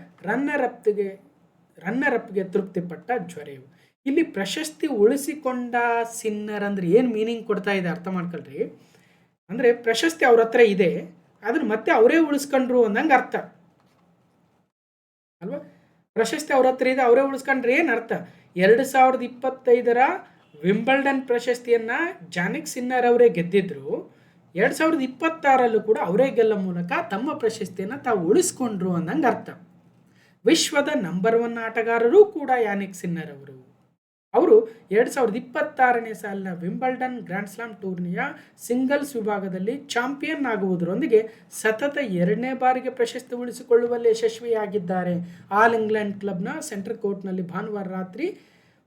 ರನ್ನರ್ ಅಪ್ಗೆ ತೃಪ್ತಿಪಟ್ಟ ಜ್ವರೇವ್. ಇಲ್ಲಿ ಪ್ರಶಸ್ತಿ ಉಳಿಸಿಕೊಂಡ ಸಿನ್ನರ್ ಅಂದ್ರೆ ಏನು ಮೀನಿಂಗ್ ಕೊಡ್ತಾ ಇದೆ ಅರ್ಥ ಮಾಡ್ಕೊಳ್ರಿ. ಅಂದರೆ ಪ್ರಶಸ್ತಿ ಅವ್ರ ಹತ್ರ ಇದೆ, ಅದನ್ನ ಮತ್ತೆ ಅವರೇ ಉಳಿಸ್ಕೊಂಡ್ರು ಅಂದಂಗೆ ಅರ್ಥ ಅಲ್ವಾ? ಪ್ರಶಸ್ತಿ ಅವ್ರ ಹತ್ರ ಇದೆ, ಅವರೇ ಉಳಿಸ್ಕೊಂಡ್ರೆ ಏನು ಅರ್ಥ? 2025ರ ವಿಂಬಲ್ಡನ್ ಪ್ರಶಸ್ತಿಯನ್ನು ಜಾನಿಕ್ ಸಿನ್ನರ್ ಅವರೇ ಗೆದ್ದಿದ್ರು. 2026ರಲ್ಲೂ ಕೂಡ ಅವರೇ ಗೆಲ್ಲೋ ಮೂಲಕ ತಮ್ಮ ಪ್ರಶಸ್ತಿಯನ್ನು ತಾವು ಉಳಿಸ್ಕೊಂಡ್ರು ಅಂದಂಗೆ ಅರ್ಥ. ವಿಶ್ವದ ನಂಬರ್ 1 ಆಟಗಾರರು ಕೂಡ ಯಾನಿಕ್ ಸಿನ್ನರ್ ಅವರು. 2026ನೇ ಸಾಲಿನ ವಿಂಬಲ್ಡನ್ ಗ್ರ್ಯಾಂಡ್ ಸ್ಲಾಮ್ ಟೂರ್ನಿಯ ಸಿಂಗಲ್ಸ್ ವಿಭಾಗದಲ್ಲಿ ಚಾಂಪಿಯನ್ ಆಗುವುದರೊಂದಿಗೆ ಸತತ 2ನೇ ಬಾರಿಗೆ ಪ್ರಶಸ್ತಿ ಉಳಿಸಿಕೊಳ್ಳುವಲ್ಲಿ ಯಶಸ್ವಿಯಾಗಿದ್ದಾರೆ. ಆಲ್ ಇಂಗ್ಲೆಂಡ್ ಕ್ಲಬ್ನ ಸೆಂಟ್ರಲ್ ಕೋರ್ಟ್ನಲ್ಲಿ ಭಾನುವಾರ ರಾತ್ರಿ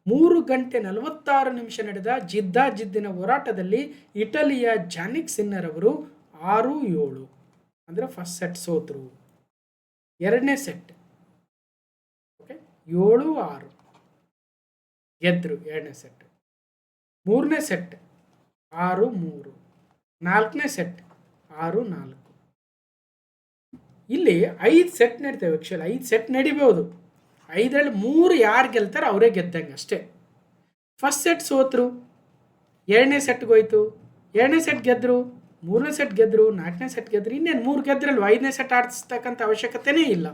3 ಗಂಟೆ 46 ನಿಮಿಷ ನಡೆದ ಜಿದ್ದಾಜಿದ್ದಿನ ಹೋರಾಟದಲ್ಲಿ ಇಟಲಿಯ ಜಾನಿಕ್ ಸಿನ್ನರ್ ಅವರು 6-7 ಅಂದರೆ ಫಸ್ಟ್ ಸೆಟ್ ಸೋತರು. 2ನೇ ಸೆಟ್ 7-6 ಗೆದ್ರು. 2ನೇ ಸೆಟ್. 3ನೇ ಸೆಟ್ 6-3. 4ನೇ ಸೆಟ್ 6-4. ಇಲ್ಲಿ 5 ಸೆಟ್ ನಡೀತೇವೆ. ಆ್ಯಕ್ಚುಲಿ 5 ಸೆಟ್ ನಡಿಬೋದು. 5ರಲ್ಲಿ 3 ಯಾರು ಗೆಲ್ತಾರೆ ಅವರೇ ಗೆದ್ದಂಗೆ ಅಷ್ಟೇ. ಫಸ್ಟ್ ಸೆಟ್ ಸೋತರು, 2ನೇ ಸೆಟ್ಗೆ ಹೋಯ್ತು, 2ನೇ ಸೆಟ್ ಗೆದ್ದರು, 3ನೇ ಸೆಟ್ ಗೆದ್ದರು, 4ನೇ ಸೆಟ್ ಗೆದ್ದರು. ಇನ್ನೇನು 3 ಗೆದ್ರಲ್ವ, 5ನೇ ಸೆಟ್ ಆಡಿಸ್ತಕ್ಕಂಥ ಅವಶ್ಯಕತೆನೇ ಇಲ್ಲ.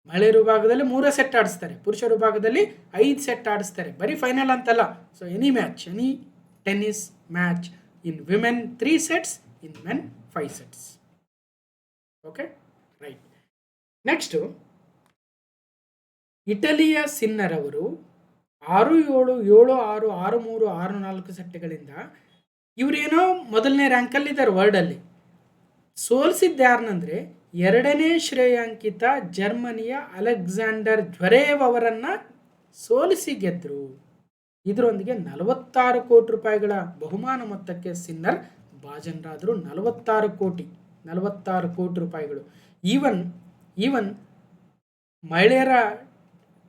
ಮಹಿಳೆಯರ ವಿಭಾಗದಲ್ಲಿ 3 ಸೆಟ್ ಆಡಿಸ್ತಾರೆ, ಪುರುಷರ ವಿಭಾಗದಲ್ಲಿ 5 ಸೆಟ್ ಆಡಿಸ್ತಾರೆ. ಬರೀ ಫೈನಲ್ ಅಂತಲ್ಲ. So any tennis match in women 3 sets, in men 5 sets. Okay, right. Next ಇಟಲಿಯ ಸಿನ್ನರ್ ಅವರು 6-7, 7-6, 6-3, 6-4 ಸೆಟ್ಗಳಿಂದ ಇವರೇನೋ ಮೊದಲನೇ ರ್ಯಾಂಕಲ್ಲಿದ್ದಾರೆ ವರ್ಲ್ಡಲ್ಲಿ. ಸೋಲಿಸಿದ್ದು ಯಾರನ್ನಂದರೆ 2ನೇ ಶ್ರೇಯಾಂಕಿತ ಜರ್ಮನಿಯ ಅಲೆಕ್ಸಾಂಡರ್ ಜ್ವರೇವ್ ಅವರನ್ನು ಸೋಲಿಸಿ ಗೆದ್ದರು. ಇದರೊಂದಿಗೆ 46 ಕೋಟಿ ರೂಪಾಯಿಗಳ ಬಹುಮಾನ ಮೊತ್ತಕ್ಕೆ ಸಿನ್ನರ್ ಭಾಜನರಾದರು. 46 ಕೋಟಿ ರೂಪಾಯಿಗಳು. ಈವನ್ ಮಹಿಳೆಯರ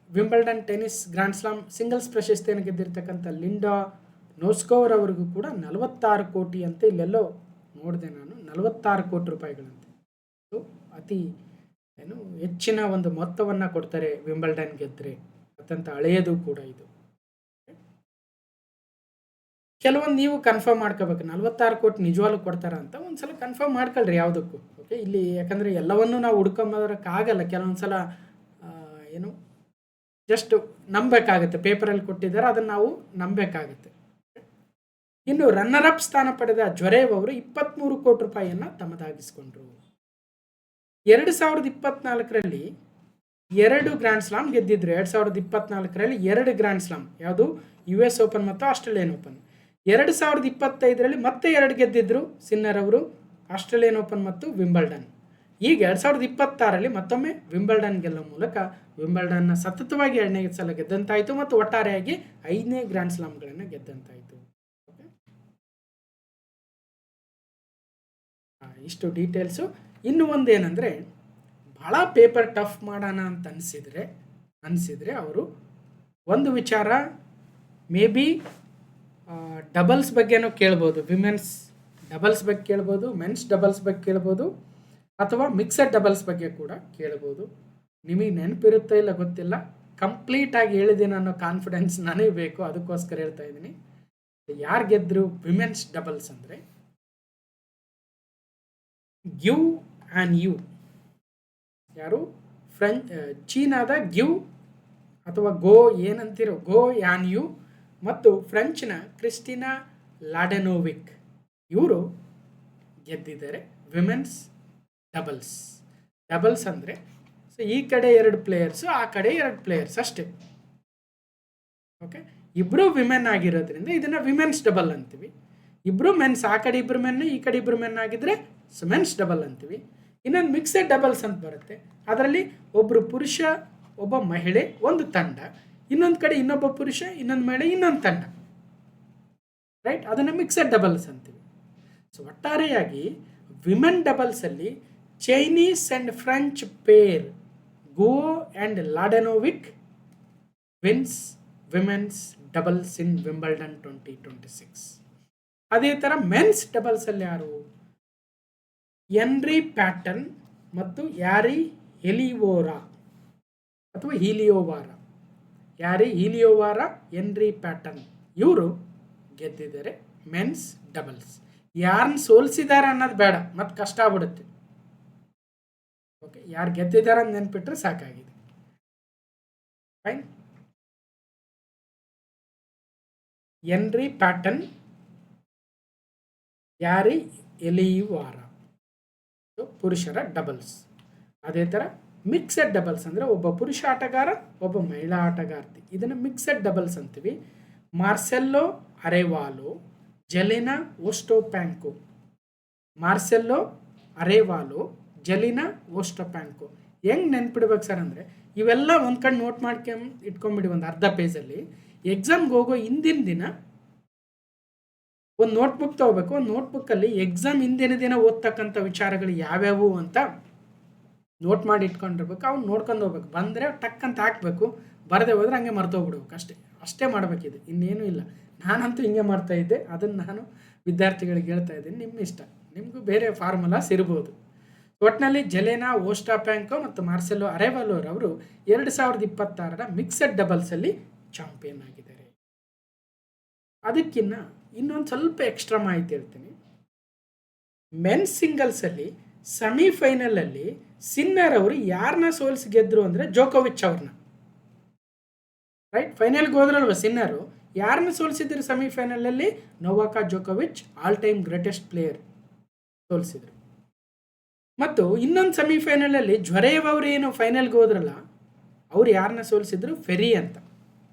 Wimbledon tennis grand slam singles ಪ್ರಶಸ್ತಿಯನ್ನು ಗೆದ್ದಿರ್ತಕ್ಕಂಥ ಲಿಂಡಾ ನೋಸ್ಕೋವರ್ ಅವರಿಗೂ ಕೂಡ 46 ಕೋಟಿ ಅಂತ ಇಲ್ಲೆಲ್ಲೋ ನೋಡಿದೆ ನಾನು, 46 ಕೋಟಿ ರೂಪಾಯಿಗಳಂತೆ. ಸೊ ಅತಿ ಹೆಚ್ಚಿನ ಒಂದು ಮೊತ್ತವನ್ನು ಕೊಡ್ತಾರೆ ವಿಂಬಲ್ಡನ್ ಗೆದ್ದರೆ. ಅತ್ಯಂತ ಹಳೆಯದು ಕೂಡ ಇದು. ಕೆಲವೊಂದು ನೀವು ಕನ್ಫರ್ಮ್ ಮಾಡ್ಕೋಬೇಕು, 46 ಕೋಟಿ ನಿಜವಾಗ್ಲೂ ಕೊಡ್ತಾರ ಅಂತ ಒಂದ್ಸಲ ಕನ್ಫರ್ಮ್ ಮಾಡ್ಕೊಳ್ರಿ ಯಾವುದಕ್ಕೂ. ಓಕೆ, ಇಲ್ಲಿ ಯಾಕಂದರೆ ಎಲ್ಲವನ್ನೂ ನಾವು ಹುಡ್ಕೊಂಬರೋಕ್ಕಾಗಲ್ಲ. ಕೆಲವೊಂದು ಸಲ ಜಸ್ಟ್ ನಂಬಬೇಕಾಗುತ್ತೆ, ಪೇಪರಲ್ಲಿ ಕೊಟ್ಟಿದ್ದಾರೆ, ಅದನ್ನು ನಾವು ನಂಬಬೇಕಾಗುತ್ತೆ. ಇನ್ನು ರನ್ನರ್ ಅಪ್ ಸ್ಥಾನ ಪಡೆದ ಜ್ವರೇವ್ ಅವರು 23 ಕೋಟಿ ರೂಪಾಯಿಯನ್ನು ತಮ್ಮದಾಗಿಸಿಕೊಂಡ್ರು. 2024ರಲ್ಲಿ 2 ಗ್ರ್ಯಾಂಡ್ ಸ್ಲಾಮ್ ಗೆದ್ದಿದ್ರು. 2024ರಲ್ಲಿ 2 ಗ್ರ್ಯಾಂಡ್ ಸ್ಲಾಮ್, ಯಾವುದು US ಓಪನ್ ಮತ್ತು ಆಸ್ಟ್ರೇಲಿಯನ್ ಓಪನ್. 2025ರಲ್ಲಿ ಮತ್ತೆ 2 ಗೆದ್ದಿದ್ರು ಸಿನ್ನರ್ ಅವರು, ಆಸ್ಟ್ರೇಲಿಯನ್ ಓಪನ್ ಮತ್ತು ವಿಂಬಲ್ಡನ್. ಈಗ 2026ರಲ್ಲಿ ಮತ್ತೊಮ್ಮೆ ವಿಂಬಲ್ಡನ್ ಗೆಲ್ಲುವ ಮೂಲಕ ವಿಂಬಲ್ಡನ್ನ ಸತತವಾಗಿ 2ನೇ ಸಲ ಗೆದ್ದಂತಾಯಿತು ಮತ್ತು ಒಟ್ಟಾರೆಯಾಗಿ 5ನೇ ಗ್ರ್ಯಾಂಡ್ ಸ್ಲಾಮ್ಗಳನ್ನು ಗೆದ್ದಂತಾಯಿತು. ಇಷ್ಟು ಡೀಟೇಲ್ಸು. ಇನ್ನು ಒಂದು ಏನಂದರೆ, ಭಾಳ ಪೇಪರ್ ಟಫ್ ಮಾಡೋಣ ಅಂತ ಅನಿಸಿದರೆ ಅವರು ಒಂದು ವಿಚಾರ, ಮೇ ಬಿ ಡಬಲ್ಸ್ ಬಗ್ಗೆನೂ ಕೇಳ್ಬೋದು, ವಿಮೆನ್ಸ್ ಡಬಲ್ಸ್ ಬಗ್ಗೆ ಕೇಳ್ಬೋದು, ಮೆನ್ಸ್ ಡಬಲ್ಸ್ ಬಗ್ಗೆ ಕೇಳ್ಬೋದು, ಅಥವಾ ಮಿಕ್ಸಡ್ ಡಬಲ್ಸ್ ಬಗ್ಗೆ ಕೂಡ ಕೇಳ್ಬೋದು. ನಿಮಗೆ ನೆನಪಿರುತ್ತೋ ಇಲ್ಲ ಗೊತ್ತಿಲ್ಲ, ಕಂಪ್ಲೀಟಾಗಿ ಹೇಳಿದ್ದೀನಿ ಅನ್ನೋ ಕಾನ್ಫಿಡೆನ್ಸ್ ನನಗೆ ಬೇಕು, ಅದಕ್ಕೋಸ್ಕರ ಹೇಳ್ತಾ ಇದ್ದೀನಿ. ಯಾರು ಗೆದ್ದರು ವಿಮೆನ್ಸ್ ಡಬಲ್ಸ್ ಅಂದರೆ ಗ್ಯೂ ಆ್ಯಂಡ್ ಯು, ಯಾರು ಚೀನಾದ ಗ್ಯೂ ಅಥವಾ ಗೋ ಏನಂತಿರೋ ಗೋ ಯಾನ್ ಯು ಮತ್ತು ಫ್ರೆಂಚ್ನ ಕ್ರಿಸ್ಟಿನಾ ಲಾಡೆನೋವಿಕ್, ಇವರು ಗೆದ್ದಿದ್ದಾರೆ ವಿಮೆನ್ಸ್ ಡಬಲ್ಸ್ ಅಂದರೆ ಸೊ ಈ ಕಡೆ 2 ಪ್ಲೇಯರ್ಸು, ಆ ಕಡೆ 2 ಪ್ಲೇಯರ್ಸ್ ಅಷ್ಟೇ. ಓಕೆ, ಇಬ್ಬರು ವಿಮೆನ್ ಆಗಿರೋದ್ರಿಂದ ಇದನ್ನು ವಿಮೆನ್ಸ್ ಡಬಲ್ ಅಂತೀವಿ. ಇಬ್ಬರು ಮೆನ್ಸ್, ಆ ಕಡೆ ಇಬ್ಬರು ಮೆನ್, ಈ ಕಡೆ ಇಬ್ಬರು ಮೆನ್ ಆಗಿದ್ರೆ ಮೆನ್ಸ್ ಡಬಲ್ ಅಂತೀವಿ. ಇನ್ನೊಂದು ಮಿಕ್ಸೆಡ್ ಡಬಲ್ಸ್ ಅಂತ ಬರುತ್ತೆ, ಅದರಲ್ಲಿ ಒಬ್ಬರು ಪುರುಷ, ಒಬ್ಬ ಮಹಿಳೆ, ಒಂದು ತಂಡ, ಇನ್ನೊಂದು ಕಡೆ ಇನ್ನೊಬ್ಬ ಪುರುಷ, ಇನ್ನೊಂದು ಮಹಿಳೆ, ಇನ್ನೊಂದು ತಂಡ, ರೈಟ್, ಅದನ್ನು ಮಿಕ್ಸೆಡ್ ಡಬಲ್ಸ್ ಅಂತೀವಿ. ಸೊ ಒಟ್ಟಾರೆಯಾಗಿ ವಿಮೆನ್ ಡಬಲ್ಸಲ್ಲಿ Chinese and French pair Guo and Mladenovic wins women's doubles in Wimbledon 2026. ಅದೇ ಥರ ಮೆನ್ಸ್ ಡಬಲ್ಸಲ್ಲಿ ಯಾರು, ಎನ್ರಿ ಪ್ಯಾಟನ್ ಮತ್ತು ಯಾರಿ ಹೆಲಿಯೋವಾರಾ ಅಥವಾ ಹೀಲಿಯೋವಾರಾ ಎನ್ರಿ ಪ್ಯಾಟನ್, ಇವರು ಗೆದ್ದಿದ್ದಾರೆ ಮೆನ್ಸ್ ಡಬಲ್ಸ್. ಯಾರನ್ನ ಸೋಲಿಸಿದ್ದಾರೆ ಅನ್ನೋದು ಬೇಡ, ಮತ್ತೆ ಕಷ್ಟ ಆಗ್ಬಿಡುತ್ತೆ. ಓಕೆ, ಯಾರು ಗೆದ್ದಿದ್ದಾರೆ ಅಂತ ನೆನ್ಪಿಟ್ರೆ ಸಾಕಾಗಿದೆ. ಫೈನ್. ಎನ್ರಿ ಪ್ಯಾಟನ್, ಯಾರಿ ಎಲಿಯುವಾರಾ ಪುರುಷರ ಡಬಲ್ಸ್. ಅದೇ ಥರ ಮಿಕ್ಸೆಡ್ ಡಬಲ್ಸ್ ಅಂದರೆ ಒಬ್ಬ ಪುರುಷ ಆಟಗಾರ, ಒಬ್ಬ ಮಹಿಳಾ ಆಟಗಾರ್ತಿ, ಇದನ್ನು ಮಿಕ್ಸೆಡ್ ಡಬಲ್ಸ್ ಅಂತೀವಿ. ಮಾರ್ಸೆಲ್ಲೋ ಅರೆವಾಲೋ, ಜೆಲಿನಾ ಓಸ್ಟೋಪ್ಯಾಂಕೋ. ಮಾರ್ಸೆಲ್ಲೋ ಅರೆವಾಲೋ, ಜೆಲಿನಾ ಓಸ್ಟೋಪ್ಯಾಂಕೋ. ಹೆಂಗೆ ನೆನ್ಪಿಡ್ಬೇಕು ಸರ್ ಅಂದರೆ, ಇವೆಲ್ಲ ಒಂದು ಕಡೆ ನೋಟ್ ಮಾಡ್ಕೊಂಡು ಇಟ್ಕೊಂಬಿಡಿ ಒಂದು ಅರ್ಧ ಪೇಜಲ್ಲಿ. ಎಕ್ಸಾಮ್ಗೆ ಹೋಗೋ ಹಿಂದಿನ ದಿನ ಒಂದು ನೋಟ್ಬುಕ್ ತೊಗೋಬೇಕು. ಒಂದು ನೋಟ್ಬುಕ್ಕಲ್ಲಿ ಎಕ್ಸಾಮ್ ಹಿಂದಿನ ದಿನ ಓದ್ತಕ್ಕಂಥ ವಿಚಾರಗಳು ಯಾವ್ಯಾವು ಅಂತ ನೋಟ್ ಮಾಡಿ ಇಟ್ಕೊಂಡಿರ್ಬೇಕು. ಅವ್ನು ನೋಡ್ಕೊಂಡು ಹೋಗ್ಬೇಕು. ಬಂದರೆ ಟಕ್ ಅಂತ ಹಾಕಬೇಕು, ಬರದೆ ಹೋದ್ರೆ ಹಂಗೆ ಮರ್ತೋಗ್ಬಿಡ್ಬೇಕು. ಅಷ್ಟೇ ಮಾಡಬೇಕಿದೆ, ಇನ್ನೇನೂ ಇಲ್ಲ. ನಾನಂತೂ ಹಿಂಗೆ ಮಾಡ್ತಾಯಿದ್ದೆ, ಅದನ್ನು ನಾನು ವಿದ್ಯಾರ್ಥಿಗಳಿಗೆ ಹೇಳ್ತಾ ಇದ್ದೀನಿ. ನಿಮ್ಮ ಇಷ್ಟ, ನಿಮಗೂ ಬೇರೆ ಫಾರ್ಮುಲಾಸ್ ಇರ್ಬೋದು. ಒಟ್ಟಿನಲ್ಲಿ ಜೆಲೆನಾ ಓಸ್ಟಾಪ್ಯಾಂಕೋ ಮತ್ತು ಮಾರ್ಸೆಲ್ಲೋ ಅರೆವಾಲೋರವರು 2026ರ ಮಿಕ್ಸೆಡ್ ಡಬಲ್ಸಲ್ಲಿ ಚಾಂಪಿಯನ್ ಆಗಿದ್ದಾರೆ. ಅದಕ್ಕಿನ್ನ ಇನ್ನೊಂದು ಸ್ವಲ್ಪ ಎಕ್ಸ್ಟ್ರಾ ಮಾಹಿತಿ ಹೇಳ್ತೀನಿ. ಮೆನ್ಸ್ ಸಿಂಗಲ್ಸಲ್ಲಿ ಸೆಮಿಫೈನಲಲ್ಲಿ ಸಿನ್ನರ್ ಅವರು ಯಾರನ್ನ ಸೋಲಿಸಿ ಗೆದ್ರು ಅಂದರೆ ಜೋಕೋವಿಚ್ ಅವ್ರನ್ನ, ರೈಟ್. ಫೈನಲ್ಗೆ ಹೋದ್ರಲ್ವ ಸಿನ್ನರು, ಯಾರನ್ನ ಸೋಲಿಸಿದ್ರು ಸೆಮಿಫೈನಲಲ್ಲಿ? ನೊವಾಕ್ ಜೋಕೋವಿಚ್, ಆಲ್ ಟೈಮ್ ಗ್ರೇಟೆಸ್ಟ್ ಪ್ಲೇಯರ್, ಸೋಲಿಸಿದ್ರು. ಮತ್ತು ಇನ್ನೊಂದು ಸೆಮಿಫೈನಲಲ್ಲಿ ಜ್ವರೇವ್ ಅವರು ಏನು ಫೈನಲ್ಗೆ ಹೋದ್ರಲ್ಲ, ಅವ್ರು ಯಾರನ್ನ ಸೋಲಿಸಿದ್ರು? ಫೆರಿ ಅಂತ,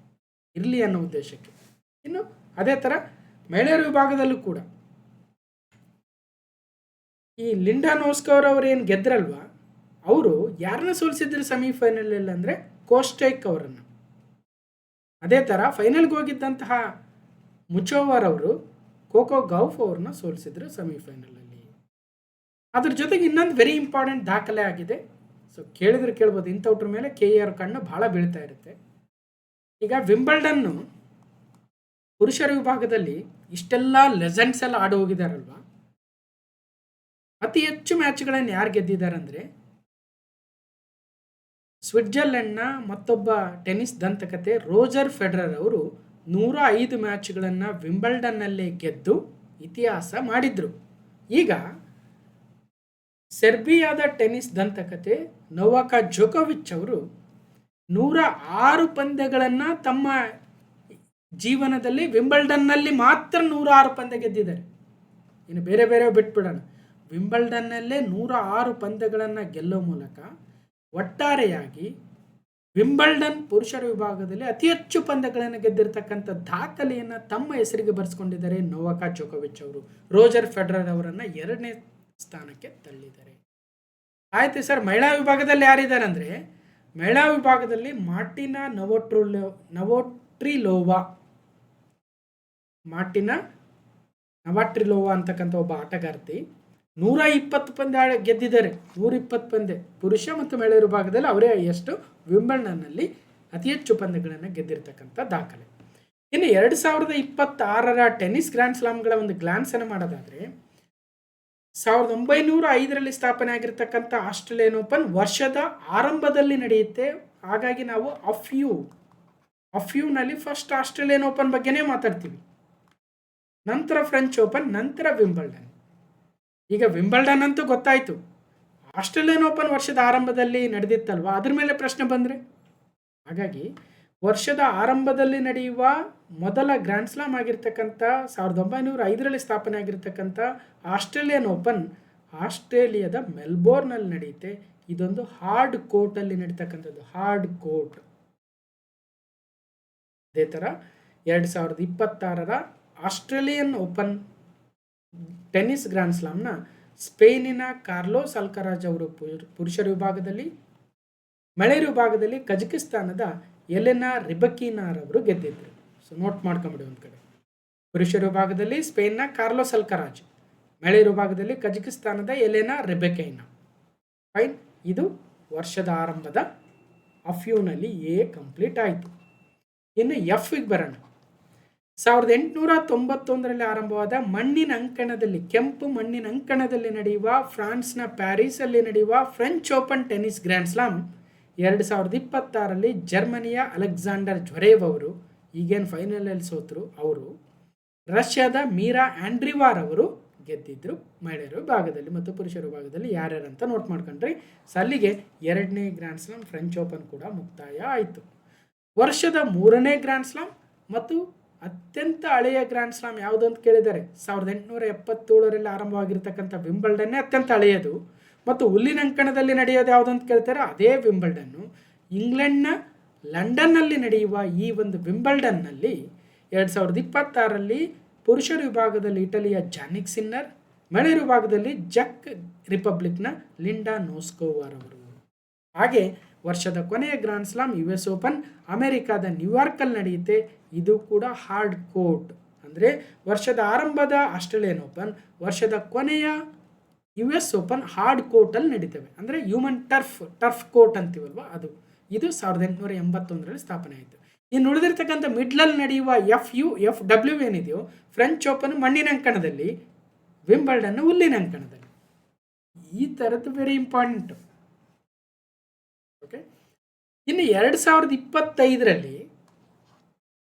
ಇರಲಿ ಅನ್ನೋ ಉದ್ದೇಶಕ್ಕೆ. ಇನ್ನು ಅದೇ ಥರ ಮಹಿಳೆಯರ ವಿಭಾಗದಲ್ಲೂ ಕೂಡ ಈ ಲಿಂಡಾ ನೋಸ್ಕೌರ್ ಅವರು ಏನು ಗೆದ್ರಲ್ವ, ಅವರು ಯಾರನ್ನ ಸೋಲಿಸಿದ್ರು ಸೆಮಿಫೈನಲಲ್ಲಿ ಅಂದರೆ ಕೋಸ್ಟೆಕ್ ಅವರನ್ನು. ಅದೇ ಥರ ಫೈನಲ್ಗೆ ಹೋಗಿದ್ದಂತಹ ಮುಚೋವರ್ ಅವರು ಕೋಕೋ ಗೌಫ್ ಅವ್ರನ್ನ ಸೋಲಿಸಿದ್ರು ಸೆಮಿಫೈನಲಲ್ಲಿ. ಅದ್ರ ಜೊತೆಗೆ ಇನ್ನೊಂದು ವೆರಿ ಇಂಪಾರ್ಟೆಂಟ್ ದಾಖಲೆ ಆಗಿದೆ. ಸೊ ಕೇಳಿದ್ರೆ ಕೇಳ್ಬೋದು, ಇಂಥವ್ರ ಮೇಲೆ KR ಕಣ್ಣು ಭಾಳ ಬೀಳ್ತಾ ಇರುತ್ತೆ. ಈಗ ವಿಂಬಲ್ಡನ್ನು ಪುರುಷರ ವಿಭಾಗದಲ್ಲಿ ಇಷ್ಟೆಲ್ಲ ಲೆಜೆಂಡ್ಸ್ ಎಲ್ಲ ಆಡಿ ಹೋಗಿದಾರಲ್ವ, ಅತಿ ಹೆಚ್ಚು ಮ್ಯಾಚ್ಗಳನ್ನು ಯಾರು ಗೆದ್ದಿದ್ದಾರೆ ಅಂದರೆ ಸ್ವಿಟ್ಜರ್ಲೆಂಡ್ನ ಮತ್ತೊಬ್ಬ ಟೆನ್ನಿಸ್ ದಂತಕತೆ ರೋಜರ್ ಫೆಡರರ್ ಅವರು 105 ಮ್ಯಾಚ್ಗಳನ್ನು ವಿಂಬಲ್ಡನ್ನಲ್ಲೇ ಗೆದ್ದು ಇತಿಹಾಸ ಮಾಡಿದ್ರು. ಈಗ ಸೆರ್ಬಿಯಾದ ಟೆನ್ನಿಸ್ ದಂತಕತೆ ನೊವಾಕ್ ಜೋಕೋವಿಚ್ ಅವರು 106 ಪಂದ್ಯಗಳನ್ನು ತಮ್ಮ ಜೀವನದಲ್ಲಿ ವಿಂಬಲ್ಡನ್ನಲ್ಲಿ ಮಾತ್ರ 106 ಪಂದ್ಯ ಗೆದ್ದಿದ್ದಾರೆ. ಇನ್ನು ಬೇರೆ ಬೇರೆ ಬಿಟ್ಬಿಡೋಣ. ವಿಂಬಲ್ಡನ್ನಲ್ಲೇ 106 ಪಂದ್ಯಗಳನ್ನು ಗೆಲ್ಲೋ ಮೂಲಕ ಒಟ್ಟಾರೆಯಾಗಿ ವಿಂಬಲ್ಡನ್ ಪುರುಷರ ವಿಭಾಗದಲ್ಲಿ ಅತಿ ಹೆಚ್ಚು ಪಂದ್ಯಗಳನ್ನು ಗೆದ್ದಿರ್ತಕ್ಕಂಥ ದಾಖಲೆಯನ್ನು ತಮ್ಮ ಹೆಸರಿಗೆ ಬರೆಸ್ಕೊಂಡಿದ್ದಾರೆ ನೊವಾಕ್ ಜೋಕೋವಿಚ್ ಅವರು. ರೋಜರ್ ಫೆಡರರ್ ಅವರನ್ನು 2ನೇ ಸ್ಥಾನಕ್ಕೆ ತಳ್ಳಿದ್ದಾರೆ. ಆಯ್ತು ಸರ್, ಮಹಿಳಾ ವಿಭಾಗದಲ್ಲಿ ಯಾರಿದ್ದಾರೆ ಅಂದರೆ, ಮಹಿಳಾ ವಿಭಾಗದಲ್ಲಿ ಮಾರ್ಟಿನಾ ನವಾಟ್ರಿಲೋವಾ ಅಂತಕ್ಕಂಥ ಒಬ್ಬ ಆಟಗಾರ್ತಿ 120 ಪಂದ್ಯ ಗೆದ್ದಿದ್ದಾರೆ. 120 ಪಂದ್ಯ ಪುರುಷ ಮತ್ತು ಮಹಿಳೆಯರ ವಿಭಾಗದಲ್ಲಿ ಅವರೇ ಎಷ್ಟು ವಿಂಬಲ್ಡನ್ನಲ್ಲಿ ಅತಿ ಹೆಚ್ಚು ಪಂದ್ಯಗಳನ್ನು ಗೆದ್ದಿರ್ತಕ್ಕಂಥ ದಾಖಲೆ. ಇನ್ನು 2026 ಟೆನ್ನಿಸ್ ಗ್ರ್ಯಾಂಡ್ ಸ್ಲಾಮ್ಗಳ ಒಂದು ಗ್ಲಾನ್ಸನ್ನು ಮಾಡೋದಾದರೆ, 1905ರಲ್ಲಿ ಸ್ಥಾಪನೆ ಆಗಿರ್ತಕ್ಕಂಥ ಆಸ್ಟ್ರೇಲಿಯನ್ ಓಪನ್ ವರ್ಷದ ಆರಂಭದಲ್ಲಿ ನಡೆಯುತ್ತೆ. ಹಾಗಾಗಿ ನಾವು ಅಫ್ಯೂನಲ್ಲಿ ಫಸ್ಟ್ ಆಸ್ಟ್ರೇಲಿಯನ್ ಓಪನ್ ಬಗ್ಗೆನೇ ಮಾತಾಡ್ತೀವಿ, ನಂತರ ಫ್ರೆಂಚ್ ಓಪನ್, ನಂತರ ವಿಂಬಲ್ಡನ್. ಈಗ ವಿಂಬಲ್ಡನ್ ಅಂತೂ ಗೊತ್ತಾಯಿತು, ಆಸ್ಟ್ರೇಲಿಯನ್ ಓಪನ್ ವರ್ಷದ ಆರಂಭದಲ್ಲಿ ನಡೆದಿತ್ತಲ್ವ, ಅದ್ರ ಮೇಲೆ ಪ್ರಶ್ನೆ ಬಂದರೆ, ಹಾಗಾಗಿ ವರ್ಷದ ಆರಂಭದಲ್ಲಿ ನಡೆಯುವ ಮೊದಲ ಗ್ರ್ಯಾಂಡ್ ಸ್ಲಾಮ್ ಆಗಿರ್ತಕ್ಕಂಥ 1905ರಲ್ಲಿ ಸ್ಥಾಪನೆ ಆಗಿರ್ತಕ್ಕಂಥ ಆಸ್ಟ್ರೇಲಿಯನ್ ಓಪನ್ ಆಸ್ಟ್ರೇಲಿಯಾದ ಮೆಲ್ಬೋರ್ನಲ್ಲಿ ನಡೆಯುತ್ತೆ. ಇದೊಂದು ಹಾರ್ಡ್ ಕೋರ್ಟಲ್ಲಿ ನಡೀತಕ್ಕಂಥದ್ದು, ಹಾರ್ಡ್ ಕೋರ್ಟ್. ಅದೇ ಥರ 2026 ಆಸ್ಟ್ರೇಲಿಯನ್ ಓಪನ್ ಟೆನ್ನಿಸ್ ಗ್ರ್ಯಾಂಡ್ ಸ್ಲಾಮ್ನ ಸ್ಪೇನಿನ ಕಾರ್ಲೋಸ್ ಅಲ್ಕರಾಜ್ ಅವರು ಪುರುಷರ ವಿಭಾಗದಲ್ಲಿ, ಮಹಿಳೆಯರ ವಿಭಾಗದಲ್ಲಿ ಕಜಕಿಸ್ತಾನದ ಎಲೆನಾ ರಿಬಕಿನಾರ್ ಅವರು ಗೆದ್ದಿದ್ರು. ಸೊ ನೋಟ್ ಮಾಡ್ಕೊಂಬಿಡಿ ಒಂದು ಕಡೆ. ಪುರುಷರ ವಿಭಾಗದಲ್ಲಿ ಸ್ಪೇನ್ನ ಕಾರ್ಲೋಸ್ ಅಲ್ಕರಾಜ್, ಮಹಿಳೆಯರ ವಿಭಾಗದಲ್ಲಿ ಕಜಕಿಸ್ತಾನದ ಎಲೆನಾ ರಿಬಕೈನಾ. ಫೈನ್. ಇದು ವರ್ಷದ ಆರಂಭದ ಅಫ್ಯೂನಲ್ಲಿ ಎ ಕಂಪ್ಲೀಟ್ ಆಯಿತು. ಇನ್ನು ಎಫ್ಗೆ ಬರೋಣ. 1891ರಲ್ಲಿ ಆರಂಭವಾದ ಮಣ್ಣಿನ ಅಂಕಣದಲ್ಲಿ, ಕೆಂಪು ಮಣ್ಣಿನ ಅಂಕಣದಲ್ಲಿ ನಡೆಯುವ ಫ್ರಾನ್ಸ್ನ ಪ್ಯಾರಿಸಲ್ಲಿ ನಡೆಯುವ French Open tennis grand slam 2026ರಲ್ಲಿ ಜರ್ಮನಿಯ ಅಲೆಕ್ಸಾಂಡರ್ ಜ್ವರೇವ್ ಅವರು, ಈಗೇನು ಫೈನಲಲ್ಲಿ ಸೋತರು ಅವರು, ರಷ್ಯಾದ ಮೀರಾ ಆಂಡ್ರಿವಾರ್ ಅವರು ಗೆದ್ದಿದ್ರು ಮಹಿಳೆಯರ ವಿಭಾಗದಲ್ಲಿ ಮತ್ತು ಪುರುಷರ ವಿಭಾಗದಲ್ಲಿ ಯಾರ್ಯಾರಂತ ನೋಟ್ ಮಾಡ್ಕೊಂಡ್ರಿ. ಅಲ್ಲಿಗೆ 2ನೇ ಗ್ರ್ಯಾಂಡ್ ಸ್ಲಾಮ್ ಫ್ರೆಂಚ್ ಓಪನ್ ಕೂಡ ಮುಕ್ತಾಯ ಆಯಿತು. ವರ್ಷದ 3ನೇ ಗ್ರ್ಯಾಂಡ್ ಸ್ಲಾಮ್ ಮತ್ತು ಅತ್ಯಂತ ಹಳೆಯ ಗ್ರ್ಯಾಂಡ್ ಸ್ಲಾಮ್ ಯಾವುದು ಅಂತ ಕೇಳಿದ್ದಾರೆ. 1877ರಲ್ಲಿ ಆರಂಭವಾಗಿರ್ತಕ್ಕಂಥ ವಿಂಬಲ್ಡನ್ನೇ ಅತ್ಯಂತ ಹಳೆಯದು. ಮತ್ತು ಹುಲ್ಲಿನ ಅಂಕಣದಲ್ಲಿ ನಡೆಯೋದು ಯಾವುದು ಅಂತ ಕೇಳ್ತಾರೆ, ಅದೇ ವಿಂಬಲ್ಡನ್ನು. ಇಂಗ್ಲೆಂಡ್ನ ಲಂಡನ್ನಲ್ಲಿ ನಡೆಯುವ ಈ ಒಂದು ವಿಂಬಲ್ಡನ್ನಲ್ಲಿ 2026ರಲ್ಲಿ ಪುರುಷರ ವಿಭಾಗದಲ್ಲಿ ಇಟಲಿಯ ಜಾನಿಕ್ ಸಿನ್ನರ್, ಮಹಿಳೆಯರ ವಿಭಾಗದಲ್ಲಿ ಜಕ್ ರಿಪಬ್ಲಿಕ್ನ ಲಿಂಡಾ ನೋಸ್ಕೋವಾರ್ ಅವರು. ಹಾಗೆ ವರ್ಷದ ಕೊನೆಯ ಗ್ರ್ಯಾಂಡ್ ಸ್ಲಾಮ್ US ಓಪನ್ ಅಮೆರಿಕಾದ ನ್ಯೂಯಾರ್ಕಲ್ಲಿ ನಡೆಯುತ್ತೆ. ಇದು ಕೂಡ ಹಾರ್ಡ್ ಕೋರ್ಟ್, ಅಂದರೆ ವರ್ಷದ ಆರಂಭದ ಆಸ್ಟ್ರೇಲಿಯನ್ ಓಪನ್, ವರ್ಷದ ಕೊನೆಯ US ಓಪನ್ ಹಾರ್ಡ್ ಕೋರ್ಟಲ್ಲಿ ನಡೀತವೆ. ಅಂದರೆ ಹ್ಯೂಮನ್ ಟರ್ಫ್ ಕೋರ್ಟ್ ಅಂತೀವಲ್ವ ಅದು. ಇದು 1881ರಲ್ಲಿ ಸ್ಥಾಪನೆ ಆಯಿತು. ಇನ್ನು ಉಳಿದಿರ್ತಕ್ಕಂಥ ಮಿಡ್ಲಲ್ಲಿ ನಡೆಯುವ FW ಏನಿದೆಯೋ ಫ್ರೆಂಚ್ ಓಪನ್ ಮಣ್ಣಿನ ಅಂಕಣದಲ್ಲಿ, ವಿಂಬಲ್ಡನ್ ಹುಲ್ಲಿನ ಅಂಕಣದಲ್ಲಿ. ಈ ಥರದ್ದು ವೆರಿ ಇಂಪಾರ್ಟೆಂಟು. ಓಕೆ. ಇನ್ನು 2025ರಲ್ಲಿ,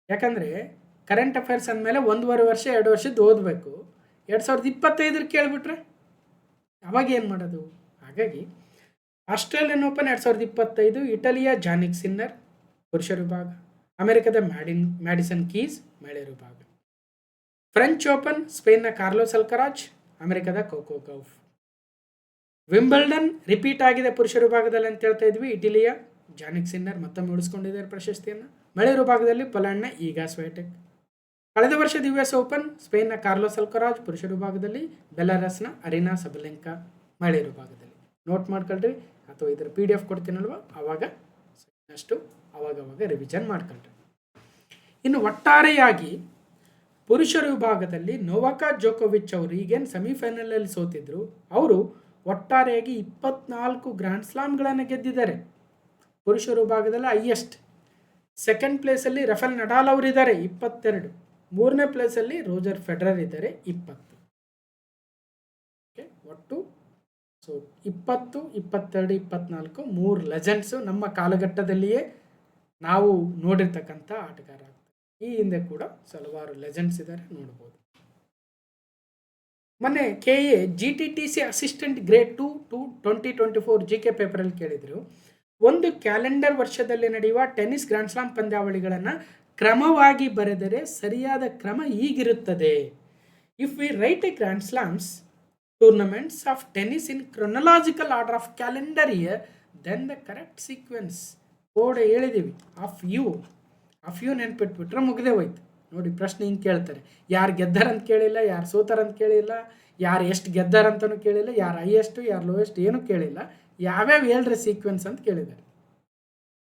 ಯಾಕಂದರೆ ಕರೆಂಟ್ ಅಫೇರ್ಸ್ ಅಂದಮೇಲೆ 1.5 ವರ್ಷ 2 ವರ್ಷದ್ದು ಓದಬೇಕು. 2025 ಕೇಳಿಬಿಟ್ರೆ ಅವಾಗ ಏನು ಮಾಡೋದು? ಹಾಗಾಗಿ ಆಸ್ಟ್ರೇಲಿಯನ್ ಓಪನ್ 2025 ಇಟಲಿಯ ಜಾನಿಕ್ ಸಿನ್ನರ್ ಪುರುಷರ ವಿಭಾಗ, ಅಮೆರಿಕದ ಮ್ಯಾಡಿಸನ್ ಕೀಸ್ ಮಹಿಳೆಯರ ವಿಭಾಗ. ಫ್ರೆಂಚ್ ಓಪನ್ ಸ್ಪೇನ್ನ ಕಾರ್ಲೋಸ್ ಅಲ್ಕರಾಜ್, ಅಮೆರಿಕದ ಕೋಕೋ ಗೌಫ್. ವಿಂಬಲ್ಡನ್ ರಿಪೀಟ್ ಆಗಿದೆ ಪುರುಷರ ವಿಭಾಗದಲ್ಲಿ ಅಂತ ಹೇಳ್ತಾ ಇದ್ವಿ. ಇಟಲಿಯ ಜಾನಿಕ್ ಸಿನ್ನರ್ ಮತ್ತೊಮ್ಮೆ ಉಳಿಸ್ಕೊಂಡಿದ್ದಾರೆ ಪ್ರಶಸ್ತಿಯನ್ನು. ಮಹಿಳೆಯರ ವಿಭಾಗದಲ್ಲಿ ಪೋಲೆಂಡ್ನ ಈಗಾ ಸ್ವಿಯಾಟೆಕ್. ಕಳೆದ ವರ್ಷದ US ಓಪನ್ ಸ್ಪೇನ್ನ ಕಾರ್ಲೋಸ್ ಅಲ್ಕರಾಜ್ ಪುರುಷರ ವಿಭಾಗದಲ್ಲಿ, ಬೆಲಾರಸ್ನ ಅರಿನಾ ಸಬಲೆಂಕಾ ಮಹಿಳೆಯರ ವಿಭಾಗದಲ್ಲಿ. ನೋಟ್ ಮಾಡ್ಕೊಳ್ರಿ, ಅಥವಾ ಇದರ PDF ಕೊಡ್ತೀನಲ್ವ, ಅವಾಗ ಅವಾಗವಾಗ ರಿವಿಷನ್ ಮಾಡ್ಕೊಳ್ರಿ. ಇನ್ನು ಒಟ್ಟಾರೆಯಾಗಿ ಪುರುಷರ ವಿಭಾಗದಲ್ಲಿ ನೊವಾಕ್ ಜೋಕೋವಿಚ್ ಅವರು ಈಗೇನು ಸೆಮಿಫೈನಲಲ್ಲಿ ಸೋತಿದ್ರು, ಅವರು ಒಟ್ಟಾರೆಯಾಗಿ 24 ಗ್ರ್ಯಾಂಡ್ ಸ್ಲಾಮ್ಗಳನ್ನು ಗೆದ್ದಿದ್ದಾರೆ. ಪುರುಷರ ವಿಭಾಗದಲ್ಲಿ ಹೈಯೆಸ್ಟ್. ಸೆಕೆಂಡ್ ಪ್ಲೇಸಲ್ಲಿ ರಫೆಲ್ ನಡಾಲ್ ಅವರಿದ್ದಾರೆ 22. 3ನೇ ಪ್ಲೇಸಲ್ಲಿ ರೋಜರ್ ಫೆಡರರ್ ಇದ್ದಾರೆ 20. ಓಕೆ, ಒಟ್ಟು 20, 22, 24 3 ಲೆಜೆಂಡ್ಸು ನಮ್ಮ ಕಾಲಘಟ್ಟದಲ್ಲಿಯೇ ನಾವು ನೋಡಿರ್ತಕ್ಕಂಥ ಆಟಗಾರ. ಈ ಹಿಂದೆ ಕೂಡ ಹಲವಾರು ಲೆಜೆಂಡ್ಸ್ ಇದ್ದಾರೆ, ನೋಡ್ಬೋದು. ಮೊನ್ನೆ KA GTTC assistant grade 2 2024 GK ಪೇಪರಲ್ಲಿ ಕೇಳಿದರು, ಒಂದು ಕ್ಯಾಲೆಂಡರ್ ವರ್ಷದಲ್ಲಿ ನಡೆಯುವ ಟೆನ್ನಿಸ್ ಗ್ರ್ಯಾಂಡ್ ಸ್ಲಾಮ್ ಪಂದ್ಯಾವಳಿಗಳನ್ನು ಕ್ರಮವಾಗಿ ಬರೆದರೆ ಸರಿಯಾದ ಕ್ರಮ ಹೀಗಿರುತ್ತದೆ. If we write a grand slams tournaments of tennis in chronological order of calendar year, then the correct sequence code ಹೇಳಿದ್ದೀವಿ. ಆಫ್ ಯು ನೆನ್ಪಿಟ್ಬಿಟ್ರೆ ಮುಗಿದೇ ಹೋಯ್ತು. ನೋಡಿ, ಪ್ರಶ್ನೆ ಹಿಂಗೆ ಕೇಳ್ತಾರೆ, ಯಾರು ಗೆದ್ದಾರಂತ ಕೇಳಿಲ್ಲ, ಯಾರು ಸೋತಾರಂತ ಕೇಳಿಲ್ಲ, ಯಾರು ಎಷ್ಟು ಗೆದ್ದಾರಂತನೂ ಕೇಳಿಲ್ಲ, ಯಾರು ಹೈಯೆಸ್ಟು ಯಾರು ಲೋಯೆಸ್ಟ್ ಏನೂ ಕೇಳಿಲ್ಲ, ಯಾವ್ಯಾವ ಹೇಳ್ರೆ ಸೀಕ್ವೆನ್ಸ್ ಅಂತ ಕೇಳಿದ್ದಾರೆ.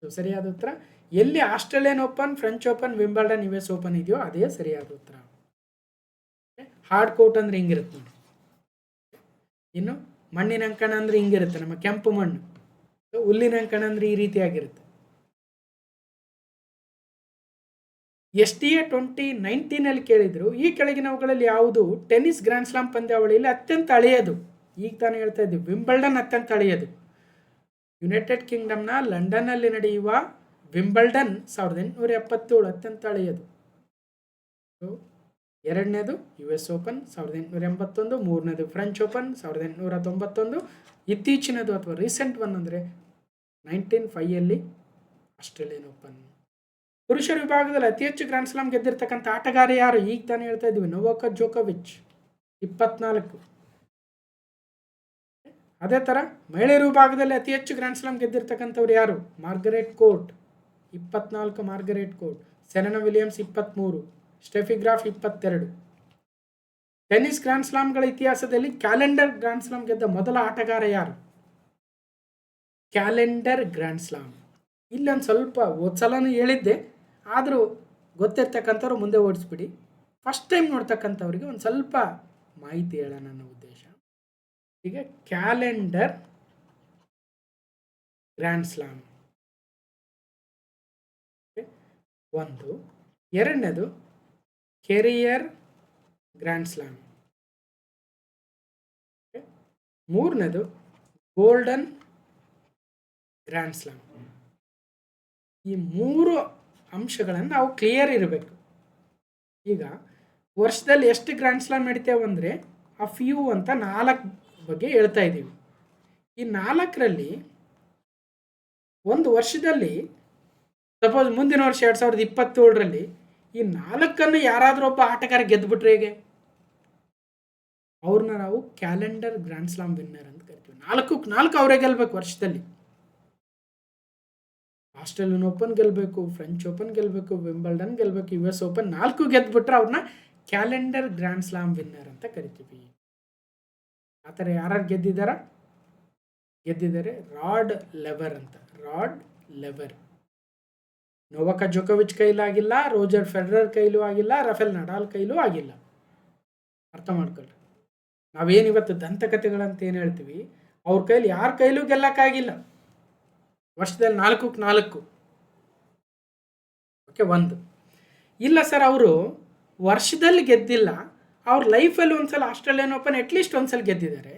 ಸರಿಯಾದ ಉತ್ತರ ಎಲ್ಲಿ Australian Open, French Open, Wimbledon, US open ಇದೆಯೋ ಅದೇ ಸರಿಯಾದ ಉತ್ತರ. ಹಾರ್ಡ್ ಕೋರ್ಟ್ ಅಂದ್ರೆ ಹಿಂಗಿರುತ್ತೆ ನೋಡಿ. ಇನ್ನು ಮಣ್ಣಿನ ಅಂಕಣ ಅಂದ್ರೆ ಹಿಂಗಿರುತ್ತೆ, ನಮ್ಮ ಕೆಂಪು ಮಣ್ಣು. ಹುಲ್ಲಿನ ಅಂಕಣ ಅಂದ್ರೆ ಈ ರೀತಿಯಾಗಿರುತ್ತೆ. STA 2019 ಕೇಳಿದ್ರು, ಈ ಕೆಳಗಿನವುಗಳಲ್ಲಿ ಯಾವುದು ಟೆನ್ನಿಸ್ ಗ್ರ್ಯಾಂಡ್ ಸ್ಲಾಮ್ ಪಂದ್ಯಾವಳಿಯಲ್ಲಿ ಅತ್ಯಂತ ಹಳೆಯದು? ಈಗ ತಾನು ಹೇಳ್ತಾ ಇದ್ದೀವಿ, ವಿಂಬಲ್ಡನ್ ಅತ್ಯಂತ ಹಳೆಯದು. ಯುನೈಟೆಡ್ ಕಿಂಗ್ಡಮ್ನ ಲಂಡನ್ನಲ್ಲಿ ನಡೆಯುವ ವಿಂಬಲ್ಡನ್ 1877 ಅತ್ಯಂತ ಹಳೆಯದು. ಎರಡನೇದು US ಓಪನ್ 1881, ಮೂರನೇದು ಫ್ರೆಂಚ್ ಓಪನ್ 1891, ಇತ್ತೀಚಿನದು ಅಥವಾ ರೀಸೆಂಟ್ ಒನ್ ಅಂದರೆ 1905 ಆಸ್ಟ್ರೇಲಿಯನ್ ಓಪನ್. ಪುರುಷರ ವಿಭಾಗದಲ್ಲಿ ಅತಿ ಹೆಚ್ಚು ಗ್ರ್ಯಾಂಡ್ ಸ್ಲಾಮ್ ಗೆದ್ದಿರ್ತಕ್ಕಂಥ ಆಟಗಾರ ಯಾರು? ಈಗ ತಾನೇ ಹೇಳ್ತಾ ಇದ್ವಿ, ನೊವಾಕ್ ಜೋಕೋವಿಚ್ 24. ಅದೇ ಥರ ಮಹಿಳೆಯರ ವಿಭಾಗದಲ್ಲಿ ಅತಿ ಹೆಚ್ಚು ಗ್ರ್ಯಾಂಡ್ ಸ್ಲಾಮ್ ಗೆದ್ದಿರ್ತಕ್ಕಂಥವ್ರು ಯಾರು? Margaret Court 24, Margaret Court. Serena Williams 23, Steffi Graf 22. Tennis grand ಸ್ಲಾಮ್ಗಳ ಇತಿಹಾಸದಲ್ಲಿ ಕ್ಯಾಲೆಂಡರ್ ಗ್ರ್ಯಾಂಡ್ ಸ್ಲಾಮ್ ಗೆದ್ದ ಮೊದಲ ಆಟಗಾರ ಯಾರು? ಕ್ಯಾಲೆಂಡರ್ ಗ್ರ್ಯಾಂಡ್ ಸ್ಲಾಮ್ ಇಲ್ಲೊಂದು ಸ್ವಲ್ಪ ಓದ್ಸಲನೂ ಹೇಳಿದ್ದೆ, ಆದರೂ ಗೊತ್ತಿರ್ತಕ್ಕಂಥವ್ರು ಮುಂದೆ ಓಡಿಸ್ಬಿಡಿ. ಫಸ್ಟ್ ಟೈಮ್ ನೋಡ್ತಕ್ಕಂಥವ್ರಿಗೆ ಒಂದು ಸ್ವಲ್ಪ ಮಾಹಿತಿ ಹೇಳೋಣ ನನ್ನ ಉದ್ದೇಶ. ಈಗ ಕ್ಯಾಲೆಂಡರ್ ಗ್ರ್ಯಾಂಡ್ ಸ್ಲಾಮ್ ಒಂದು, ಎರಡನೇದು ಕೆರಿಯರ್ ಗ್ರ್ಯಾಂಡ್ ಸ್ಲಾಮ್, ಮೂರನೇದು ಗೋಲ್ಡನ್ ಗ್ರ್ಯಾಂಡ್ ಸ್ಲಾಮ್. ಈ ಮೂರು ಅಂಶಗಳನ್ನು ನಾವು ಕ್ಲಿಯರ್ ಇರಬೇಕು. ಈಗ ವರ್ಷದಲ್ಲಿ ಎಷ್ಟು ಗ್ರ್ಯಾಂಡ್ ಸ್ಲಾಮ್ ನಡೀತೇವೆ ಅಂದರೆ ಆ ಫ್ಯೂ ಅಂತ 4 ಬಗ್ಗೆ ಹೇಳ್ತಾ ಇದ್ದೀವಿ. ಈ 4ರಲ್ಲಿ ಒಂದು ವರ್ಷದಲ್ಲಿ ಸಪೋಸ್ ಮುಂದಿನ ವರ್ಷ 2027ರಲ್ಲಿ ಈ 4ನ್ನು ಯಾರಾದರೂ ಒಬ್ಬ ಆಟಗಾರ ಗೆದ್ದುಬಿಟ್ರೆ ಹೇಗೆ? ಅವ್ರನ್ನ ನಾವು ಕ್ಯಾಲೆಂಡರ್ ಗ್ರ್ಯಾಂಡ್ ಸ್ಲಾಮ್ ವಿನ್ನರ್ ಅಂತ ಕರಿತೀವಿ. 4 ಅವರೇ ಗೆಲ್ಲಬೇಕು ವರ್ಷದಲ್ಲಿ. ಆಸ್ಟ್ರೇಲಿಯನ್ ಓಪನ್ ಗೆಲ್ಲಬೇಕು, ಫ್ರೆಂಚ್ ಓಪನ್ ಗೆಲ್ಲಬೇಕು, ವಿಂಬಲ್ಡನ್ ಗೆಲ್ಲಬೇಕು, US ಓಪನ್ 4 ಗೆದ್ದುಬಿಟ್ರೆ ಅವ್ರನ್ನ ಕ್ಯಾಲೆಂಡರ್ ಗ್ರ್ಯಾಂಡ್ ಸ್ಲಾಮ್ ವಿನ್ನರ್ ಅಂತ ಕರಿತೀವಿ. ಆ ಥರ ಯಾರು ಗೆದ್ದಿದ್ದಾರೆ? ರಾಡ್ ಲೆವರ್ ಅಂತ. Rod Laver. ನೊವಾಕ್ ಜೋಕೋವಿಚ್ ಕೈಲಾಗಿಲ್ಲ, ರೋಜರ್ ಫೆಡರರ್ ಕೈಲೂ ಆಗಿಲ್ಲ, ರಫೇಲ್ ನಡಾಲ್ ಕೈಲೂ ಆಗಿಲ್ಲ. ಅರ್ಥ ಮಾಡ್ಕೊಳ್ಳಿ. ನಾವೇನಿವತ್ತು ದಂತಕಥೆಗಳಂತ ಏನು ಹೇಳ್ತೀವಿ, ಅವ್ರ ಕೈಲಿ ಯಾರ ಕೈಲೂ ಗೆಲ್ಲಕ್ಕಾಗಿಲ್ಲ. ವರ್ಷದಲ್ಲಿ 4 ಓಕೆ. ಒಂದು ಇಲ್ಲ ಸರ್, ಅವರು ವರ್ಷದಲ್ಲಿ ಗೆದ್ದಿಲ್ಲ, ಅವ್ರ ಲೈಫಲ್ಲಿ ಒಂದ್ಸಲ ಆಸ್ಟ್ರೇಲಿಯನ್ ಓಪನ್ ಅಟ್ಲೀಸ್ಟ್ ಒಂದ್ಸಲ ಗೆದ್ದಿದ್ದಾರೆ,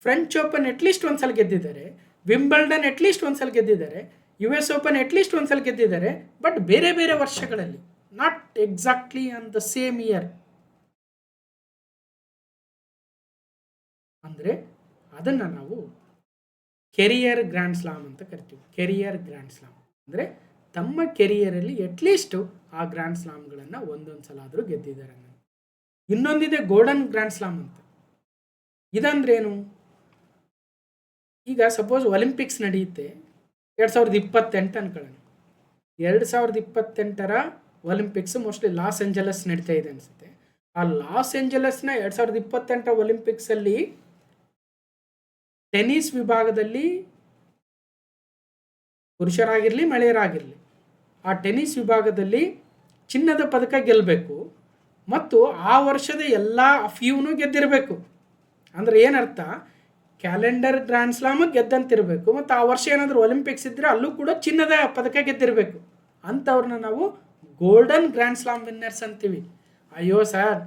ಫ್ರೆಂಚ್ ಓಪನ್ ಅಟ್ಲೀಸ್ಟ್ ಒಂದ್ಸಲ ಗೆದ್ದಿದ್ದಾರೆ, ವಿಂಬಲ್ಡನ್ ಅಟ್ಲೀಸ್ಟ್ ಒಂದ್ಸಲ ಗೆದ್ದಿದ್ದಾರೆ, US ಓಪನ್ ಅಟ್ಲೀಸ್ಟ್ ಒಂದ್ಸಲ ಗೆದ್ದಿದ್ದಾರೆ, ಬಟ್ ಬೇರೆ ಬೇರೆ ವರ್ಷಗಳಲ್ಲಿ, not exactly on the same year. ಅಂದರೆ ಅದನ್ನು ನಾವು ಕೆರಿಯರ್ ಗ್ರ್ಯಾಂಡ್ ಸ್ಲಾಮ್ ಅಂತ ಕರಿತೀವಿ. ಕೆರಿಯರ್ ಗ್ರ್ಯಾಂಡ್ ಸ್ಲಾಮ್ ಅಂದರೆ ತಮ್ಮ ಕೆರಿಯರಲ್ಲಿ ಅಟ್ಲೀಸ್ಟು ಆ ಗ್ರ್ಯಾಂಡ್ ಸ್ಲಾಮ್ಗಳನ್ನು ಒಂದೊಂದು ಸಲ ಆದರೂ ಗೆದ್ದಿದ್ದಾರೆ. ಇನ್ನೊಂದಿದೆ ಗೋಲ್ಡನ್ ಗ್ರ್ಯಾಂಡ್ ಸ್ಲಾಮ್ ಅಂತ. ಇದಂದ್ರೇನು? ಈಗ ಸಪೋಸ್ ಒಲಿಂಪಿಕ್ಸ್ ನಡೆಯುತ್ತೆ 2028 ಅನ್ಕೊಳ್ಳೋಣ. 2028ರ ಒಲಿಂಪಿಕ್ಸ್ ಮೋಸ್ಟ್ಲಿ ಲಾಸ್ ಏಂಜಲಸ್ ನಡೀತಾ ಇದೆ ಅನಿಸುತ್ತೆ. ಆ ಲಾಸ್ ಏಂಜಲಸ್ನ 2028 ಒಲಿಂಪಿಕ್ಸಲ್ಲಿ ಟೆನ್ನಿಸ್ ವಿಭಾಗದಲ್ಲಿ ಪುರುಷರಾಗಿರಲಿ ಮಹಿಳೆಯರಾಗಿರಲಿ ಆ ಟೆನ್ನಿಸ್ ವಿಭಾಗದಲ್ಲಿ ಚಿನ್ನದ ಪದಕ ಗೆಲ್ಲಬೇಕು ಮತ್ತು ಆ ವರ್ಷದ ಎಲ್ಲ ಫ್ಯೂನು ಗೆದ್ದಿರಬೇಕು. ಅಂದರೆ ಏನರ್ಥ? ಕ್ಯಾಲೆಂಡರ್ ಗ್ರ್ಯಾಂಡ್ ಸ್ಲಾಮ್ ಗೆದ್ದಂತಿರಬೇಕು ಮತ್ತು ಆ ವರ್ಷ ಏನಾದರೂ ಒಲಿಂಪಿಕ್ಸ್ ಇದ್ದರೆ ಅಲ್ಲೂ ಕೂಡ ಚಿನ್ನದ ಪದಕ ಗೆದ್ದಿರಬೇಕು. ಅಂಥವ್ರನ್ನ ನಾವು ಗೋಲ್ಡನ್ ಗ್ರ್ಯಾಂಡ್ ಸ್ಲಾಮ್ ವಿನ್ನರ್ಸ್ ಅಂತೀವಿ. ಅಯ್ಯೋ ಸರ್,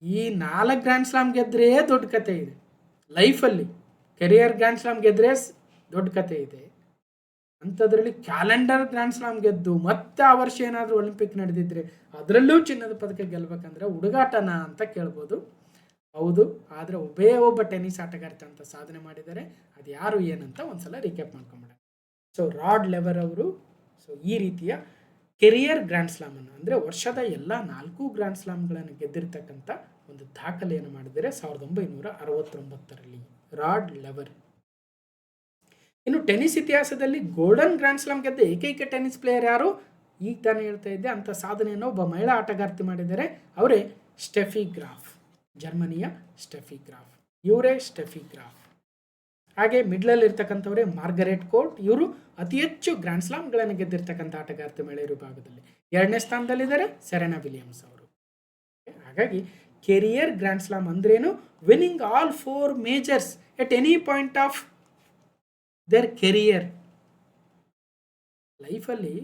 ಈ 4 ಗ್ರ್ಯಾಂಡ್ ಸ್ಲಾಮ್ ಗೆದ್ದರೆ ದೊಡ್ಡ ಕತೆ ಇದೆ ಲೈಫಲ್ಲಿ. ಕೆರಿಯರ್ ಗ್ರ್ಯಾಂಡ್ ಸ್ಲಾಮ್ ಗೆದ್ದರೆ ದೊಡ್ಡ ಕತೆ ಇದೆ. ಅಂಥದ್ರಲ್ಲಿ ಕ್ಯಾಲೆಂಡರ್ ಗ್ರ್ಯಾಂಡ್ ಸ್ಲಾಮ್ ಗೆದ್ದು ಮತ್ತೆ ಆ ವರ್ಷ ಏನಾದರೂ ಒಲಿಂಪಿಕ್ ನಡೆದಿದ್ರೆ ಅದರಲ್ಲೂ ಚಿನ್ನದ ಪದಕ ಗೆಲ್ಲಬೇಕಂದ್ರೆ ಹುಡುಗಾಟನ ಅಂತ ಕೇಳ್ಬೋದು. ಹೌದು, ಆದರೆ ಒಬ್ಬ ಟೆನ್ನಿಸ್ ಆಟಗಾರ್ತಿ ಅಂತ ಸಾಧನೆ ಮಾಡಿದ್ದಾರೆ. ಅದು ಯಾರು ಏನಂತ ಒಂದ್ಸಲ ರಿಕ್ಯಾಪ್ ಮಾಡ್ಕೊಂಬಿಡ. ಸೊ ರಾಡ್ ಲೆವರ್ ಅವರು ಸೊ ಈ ರೀತಿಯ ಕೆರಿಯರ್ ಗ್ರ್ಯಾಂಡ್ ಸ್ಲಾಮನ್ನು ಅಂದರೆ ವರ್ಷದ ಎಲ್ಲ 4 ಗ್ರ್ಯಾಂಡ್ ಸ್ಲಾಮ್ಗಳನ್ನು ಗೆದ್ದಿರ್ತಕ್ಕಂಥ ಒಂದು ದಾಖಲೆಯನ್ನು ಮಾಡಿದರೆ 1969ರಲ್ಲಿ ರಾಡ್ ಲೆವರ್. ಇನ್ನು ಟೆನ್ನಿಸ್ ಇತಿಹಾಸದಲ್ಲಿ ಗೋಲ್ಡನ್ ಗ್ರ್ಯಾಂಡ್ ಸ್ಲಾಮ್ ಗೆದ್ದ ಏಕೈಕ ಟೆನ್ನಿಸ್ ಪ್ಲೇಯರ್ ಯಾರು? ಈಗ ತಾನೇ ಹೇಳ್ತಾ ಇದ್ದೆ, ಅಂಥ ಸಾಧನೆಯನ್ನು ಒಬ್ಬ ಮಹಿಳಾ ಆಟಗಾರ್ತಿ ಮಾಡಿದ್ದಾರೆ. ಅವರೇ ಸ್ಟೆಫಿ ಗ್ರಾಫ್, ಜರ್ಮನಿಯ ಸ್ಟೆಫಿ ಗ್ರಾಫ್. ಇವರೇ ಸ್ಟೆಫಿ ಗ್ರಾಫ್. ಹಾಗೆ ಮಿಡ್ಲಲ್ಲಿ ಇರ್ತಕ್ಕಂಥವರೇ ಮಾರ್ಗರೆಟ್ ಕೋರ್ಟ್. ಇವರು ಅತಿ ಹೆಚ್ಚು ಗ್ರ್ಯಾಂಡ್ ಸ್ಲಾಮ್ಗಳನ್ನು ಗೆದ್ದಿರ್ತಕ್ಕಂಥ ಆಟಗಾರ್ತಿ ಮಹಿಳೆಯರ ವಿಭಾಗದಲ್ಲಿ. 2ನೇ ಸ್ಥಾನದಲ್ಲಿದ್ದಾರೆ ಸೆರೆನಾ ವಿಲಿಯಮ್ಸ್ ಅವರು. ಹಾಗಾಗಿ ಕೆರಿಯರ್ ಗ್ರ್ಯಾಂಡ್ ಸ್ಲಾಮ್ ಅಂದ್ರೇನು? Winning all 4 majors at any point of their career. ಲೈಫಲ್ಲಿ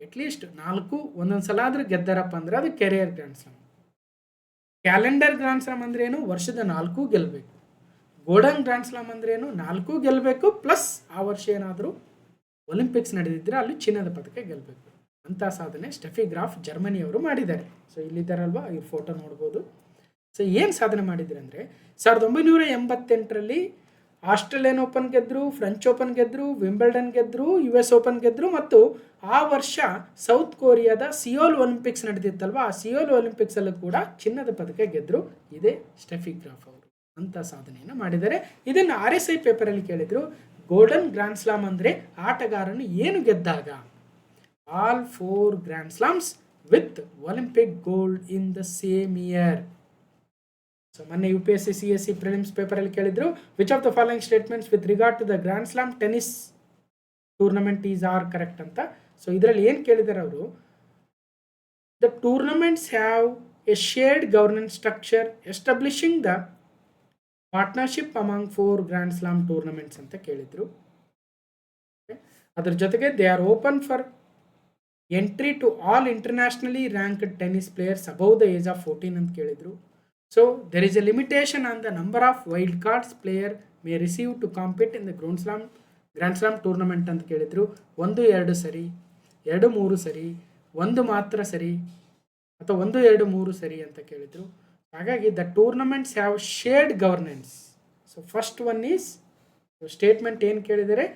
ಅಟ್ಲೀಸ್ಟ್ 4 ಒಂದೊಂದು ಸಲ ಆದರೂ ಗೆದ್ದಾರಪ್ಪ ಅಂದರೆ ಅದು career grand slam. Calendar grand slam ಅಂದ್ರೇನು? ವರ್ಷದ 4 ಗೆಲ್ಲಬೇಕು. ಗೋಲ್ಡನ್ ಗ್ರ್ಯಾಂಡ್ ಸ್ಲಾಮ್ ಅಂದ್ರೇನು? 4 ಗೆಲ್ಲಬೇಕು, ಪ್ಲಸ್ ಆ ವರ್ಷ ಏನಾದರೂ ಒಲಿಂಪಿಕ್ಸ್ ನಡೆದಿದ್ದರೆ ಅಲ್ಲಿ ಚಿನ್ನದ ಪದಕ ಗೆಲ್ಲಬೇಕು. ಅಂಥ ಸಾಧನೆ ಸ್ಟೆಫಿ ಗ್ರಾಫ್ ಜರ್ಮನಿಯವರು ಮಾಡಿದ್ದಾರೆ. ಸೊ ಇಲ್ಲಿದ್ದಾರಲ್ವ, ಇವ್ರ ಫೋಟೋ ನೋಡ್ಬೋದು. ಸೊ ಏನು ಸಾಧನೆ ಮಾಡಿದ್ರು ಅಂದರೆ 1988ರಲ್ಲಿ ಆಸ್ಟ್ರೇಲಿಯನ್ ಓಪನ್ ಗೆದ್ದರು, ಫ್ರೆಂಚ್ ಓಪನ್ ಗೆದ್ದರು, ವಿಂಬಲ್ಡನ್ ಗೆದ್ದರು, US ಓಪನ್ ಗೆದ್ದರು, ಮತ್ತು ಆ ವರ್ಷ ಸೌತ್ ಕೊರಿಯಾದ ಸಿಯೋಲ್ ಒಲಿಂಪಿಕ್ಸ್ ನಡೆದಿತ್ತಲ್ವ, ಆ ಸಿಯೋಲ್ ಒಲಿಂಪಿಕ್ಸಲ್ಲೂ ಕೂಡ ಚಿನ್ನದ ಪದಕ ಗೆದ್ದರು. ಇದೇ ಸ್ಟೆಫಿ ಗ್ರಾಫ್ ಅವರು ಅಂಥ ಸಾಧನೆಯನ್ನು ಮಾಡಿದ್ದಾರೆ. ಇದನ್ನು RSI ಪೇಪರಲ್ಲಿ ಕೇಳಿದರು. ಗೋಲ್ಡನ್ ಗ್ರ್ಯಾಂಡ್ ಸ್ಲಾಮ್ ಅಂದರೆ ಆಟಗಾರನು ಏನು ಗೆದ್ದಾಗ? All 4 grand slams with Olympic gold in the same year. So ಮೊನ್ನೆ UPSC CSE ಪ್ರಿಲಿಮ್ಸ್ ಪೇಪರಲ್ಲಿ ಕೇಳಿದ್ರು, which of the following statements with regard to the grand slam tennis tournament is are correct ಅಂತ. So ಇದರಲ್ಲಿ ಏನು ಕೇಳಿದ್ದಾರೆ ಅವರು? The tournaments have a shared governance structure establishing the partnership among 4 grand slam tournaments ಅಂತ ಕೇಳಿದರು. ಅದ್ರ ಜೊತೆಗೆ they are open for entry to all internationally ranked tennis players above the age of 14 ಅಂತ ಕೇಳಿದರು. So there is a limitation on the number of wild cards player may receive to compete in the grand slam tournament ಅಂತ ಕೇಳಿದರು. 1, 2 ಸರಿ, 2, 3 ಸರಿ, 1 ಮಾತ್ರ ಸರಿ, ಅಥವಾ 1, 2, 3 ಸರಿ ಅಂತ ಕೇಳಿದರು. ಹಾಗಾಗಿ the tournaments have shared governance. So first one is statement ಏನು ಕೇಳಿದರೆ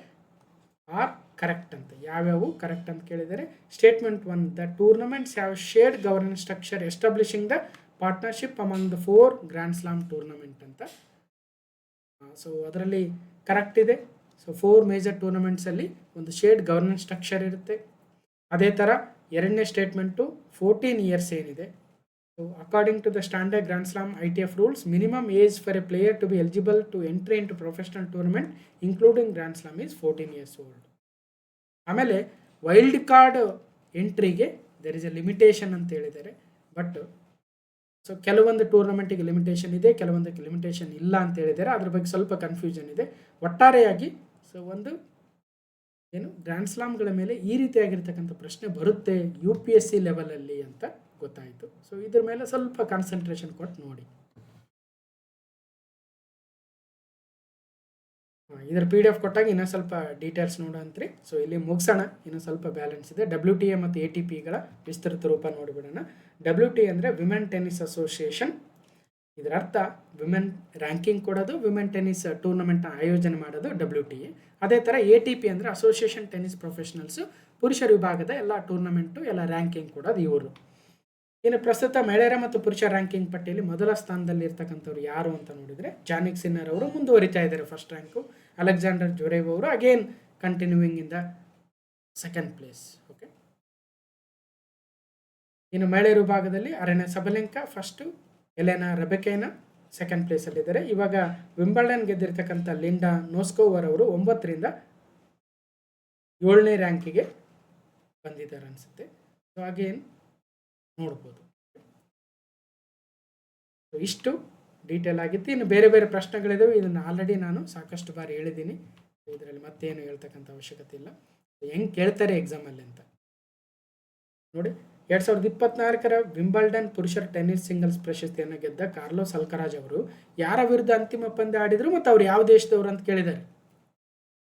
ಆರ್ ಕರೆಕ್ಟ್ ಅಂತ. ಯಾವ್ಯಾವು ಕರೆಕ್ಟ್ ಅಂತ ಕೇಳಿದರೆ statement 1, the tournaments have shared governance structure establishing the partnership among the 4 grand slam tournament ಅಂತ. ಸೊ ಅದರಲ್ಲಿ ಕರೆಕ್ಟ್ ಇದೆ. ಸೊ 4 ಮೇಜರ್ ಟೂರ್ನಮೆಂಟ್ಸಲ್ಲಿ ಒಂದು ಶೇರ್ಡ್ ಗವರ್ನೆನ್ಸ್ ಸ್ಟ್ರಕ್ಚರ್ ಇರುತ್ತೆ. ಅದೇ ಥರ 2ನೇ ಸ್ಟೇಟ್ಮೆಂಟು 14 ಇಯರ್ಸ್ ಏನಿದೆ. So according to the standard grand slam ITF rules, minimum age for a player to be eligible to entry into professional tournament including grand slam is 14 years old. ಆಮೇಲೆ wild card ಎಂಟ್ರಿಗೆ there is a limitation ಅಂತ ಹೇಳಿದ್ದಾರೆ. But so ಕೆಲವೊಂದು ಟೂರ್ನಮೆಂಟಿಗೆ limitation ಇದೆ, ಕೆಲವೊಂದಕ್ಕೆ limitation ಇಲ್ಲ ಅಂತ ಹೇಳಿದ್ದಾರೆ. ಅದ್ರ ಬಗ್ಗೆ ಸ್ವಲ್ಪ ಕನ್ಫ್ಯೂಷನ್ ಇದೆ. ಒಟ್ಟಾರೆಯಾಗಿ ಸೊ ಒಂದು ಏನು ಗ್ರ್ಯಾಂಡ್ ಸ್ಲಾಮ್ಗಳ ಮೇಲೆ ಈ ರೀತಿಯಾಗಿರ್ತಕ್ಕಂಥ ಪ್ರಶ್ನೆ ಬರುತ್ತೆ UPSC ಲೆವೆಲಲ್ಲಿ ಅಂತ ಗೊತ್ತಾಯಿತು. ಸೊ ಇದ್ರ ಮೇಲೆ ಸ್ವಲ್ಪ ಕಾನ್ಸಂಟ್ರೇಷನ್ ಕೊಟ್ಟು ನೋಡಿ. ಇದರ PDF ಕೊಟ್ಟಾಗ ಇನ್ನೂ ಸ್ವಲ್ಪ ಡೀಟೇಲ್ಸ್ ನೋಡೋಂತ್ರಿ. ಸೊ ಇಲ್ಲಿ ಮುಗಿಸೋಣ, ಇನ್ನೂ ಸ್ವಲ್ಪ ಬ್ಯಾಲೆನ್ಸ್ ಇದೆ. WTA ಮತ್ತು ATPಗಳ ವಿಸ್ತೃತ ರೂಪ ನೋಡಿಬಿಡೋಣ. WTA ಅಂದರೆ ವಿಮೆನ್ ಟೆನ್ನಿಸ್ ಅಸೋಸಿಯೇಷನ್. ಇದರ ಅರ್ಥ ವಿಮೆನ್ ರ್ಯಾಂಕಿಂಗ್ ಕೊಡೋದು, ವಿಮೆನ್ ಟೆನ್ನಿಸ್ ಟೂರ್ನಮೆಂಟ್ನ ಆಯೋಜನೆ ಮಾಡೋದು WTA. ಅದೇ ಥರ ATP ಅಂದರೆ ಅಸೋಸಿಯೇಷನ್ ಟೆನ್ನಿಸ್ ಪ್ರೊಫೆಷನಲ್ಸು, ಪುರುಷರ ವಿಭಾಗದ ಎಲ್ಲ ಟೂರ್ನಮೆಂಟು ಎಲ್ಲ ರ್ಯಾಂಕಿಂಗ್ ಕೊಡೋದು ಇವರು. ಇನ್ನು ಪ್ರಸ್ತುತ ಮಹಿಳೆಯರ ಮತ್ತು ಪುರುಷ ರ್ಯಾಂಕಿಂಗ್ ಪಟ್ಟಿಯಲ್ಲಿ ಮೊದಲ ಸ್ಥಾನದಲ್ಲಿ ಇರ್ತಕ್ಕಂಥವ್ರು ಯಾರು ಅಂತ ನೋಡಿದರೆ ಜಾನಿಕ್ ಸಿನ್ನರ್ ಅವರು ಮುಂದುವರಿತಾ ಇದ್ದಾರೆ ಫಸ್ಟ್ ರ್ಯಾಂಕು. ಅಲೆಕ್ಸಾಂಡರ್ ಜ್ವೆರೇವ್ ಅವರು again continuing in the second place. Okay, ಇನ್ನು ಮಹಿಳೆಯರ ವಿಭಾಗದಲ್ಲಿ ಅರೆನಾ ಸಬಲೆಂಕಾ ಫಸ್ಟು, ಎಲೆನಾ ರೆಬೆಕೈನಾ ಸೆಕೆಂಡ್ ಪ್ಲೇಸಲ್ಲಿದ್ದಾರೆ. ಇವಾಗ ವಿಂಬಲ್ಡನ್ ಗೆದ್ದಿರ್ತಕ್ಕಂಥ ಲಿಂಡಾ ನೋಸ್ಕೋವರ್ ಅವರು 9ರಿಂದ 7ನೇ ರ್ಯಾಂಕಿಗೆ ಬಂದಿದ್ದಾರೆ ಅನಿಸುತ್ತೆ. ಸೊ ಅಗೇನ್ ನೋಡ್ಬೋದು. ಇಷ್ಟು ಡೀಟೇಲ್ ಆಗಿತ್ತು. ಇನ್ನು ಬೇರೆ ಬೇರೆ ಪ್ರಶ್ನೆಗಳಿದಾವೆ, ಇದನ್ನು ಆಲ್ರೆಡಿ ನಾನು ಸಾಕಷ್ಟು ಬಾರಿ ಹೇಳಿದ್ದೀನಿ. ಇದರಲ್ಲಿ ಮತ್ತೇನು ಹೇಳ್ತಕ್ಕಂಥ ಅವಶ್ಯಕತೆ ಇಲ್ಲ. ಹೆಂಗೆ ಕೇಳ್ತಾರೆ ಎಕ್ಸಾಮಲ್ಲಿ ಅಂತ ನೋಡಿ. 2024ರ ವಿಂಬಲ್ಡನ್ ಪುರುಷರ ಟೆನ್ನಿಸ್ ಸಿಂಗಲ್ಸ್ ಪ್ರಶಸ್ತಿಯನ್ನು ಗೆದ್ದ ಕಾರ್ಲೋಸ್ ಅಲ್ಕರಾಜ್ ಅವರು ಯಾರ ವಿರುದ್ಧ ಅಂತಿಮ ಪಂದ್ಯ ಆಡಿದ್ರು ಮತ್ತು ಅವ್ರು ಯಾವ ದೇಶದವರು ಅಂತ ಕೇಳಿದ್ದಾರೆ.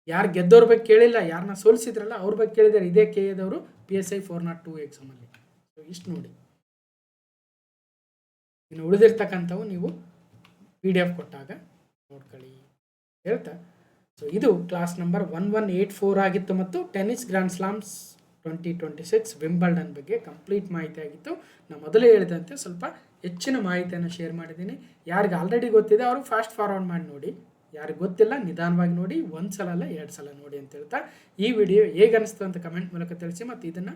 ಯಾರು ಗೆದ್ದವ್ರ ಬಗ್ಗೆ ಕೇಳಿಲ್ಲ, ಯಾರನ್ನ ಸೋಲಿಸಿದ್ರಲ್ಲ ಅವ್ರ ಬಗ್ಗೆ ಕೇಳಿದ್ದಾರೆ. ಇದೇ KAದವರು PSI 402 ಎಕ್ಸಾಮಲ್ಲಿ. ಸೊ ಇಷ್ಟು ನೋಡಿ. ಇನ್ನು ಉಳಿದಿರ್ತಕ್ಕಂಥವು ನೀವು PDF ಕೊಟ್ಟಾಗ ನೋಡ್ಕೊಳ್ಳಿ ಹೇಳ್ತಾ, ಸೊ ಇದು ಕ್ಲಾಸ್ ನಂಬರ್ 1184 ಆಗಿತ್ತು ಮತ್ತು ಟೆನ್ನಿಸ್ ಗ್ರ್ಯಾಂಡ್ ಸ್ಲಾಮ್ಸ್ 2026 ವಿಂಬಲ್ಡನ್ ಬಗ್ಗೆ ಕಂಪ್ಲೀಟ್ ಮಾಹಿತಿ ಆಗಿತ್ತು. ನಾನು ಮೊದಲೇ ಹೇಳಿದಂತೆ ಸ್ವಲ್ಪ ಹೆಚ್ಚಿನ ಮಾಹಿತಿಯನ್ನು ಶೇರ್ ಮಾಡಿದ್ದೀನಿ. ಯಾರಿಗೆ ಆಲ್ರೆಡಿ ಗೊತ್ತಿದೆ ಅವರು ಫಾಸ್ಟ್ ಫಾರ್ವರ್ಡ್ ಮಾಡಿ ನೋಡಿ, ಯಾರಿಗೆ ಗೊತ್ತಿಲ್ಲ ನಿಧಾನವಾಗಿ ನೋಡಿ, ಒಂದು ಸಲ ಅಲ್ಲ 2 ಸಲ ನೋಡಿ ಅಂತ ಹೇಳ್ತಾ, ಈ ವಿಡಿಯೋ ಹೇಗೆ ಅನಿಸ್ತು ಅಂತ ಕಮೆಂಟ್ ಮೂಲಕ ತಿಳಿಸಿ. ಮತ್ತು ಇದನ್ನು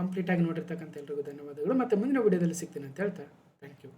ಕಂಪ್ಲೀಟಾಗಿ ನೋಡಿರ್ತಕ್ಕಂಥ ಎಲ್ರಿಗೂ ಧನ್ಯವಾದಗಳು. ಮತ್ತು ಮುಂದಿನ ವಿಡಿಯೋದಲ್ಲಿ ಸಿಗ್ತೀನಿ ಅಂತ ಹೇಳ್ತಾ ಥ್ಯಾಂಕ್ ಯು.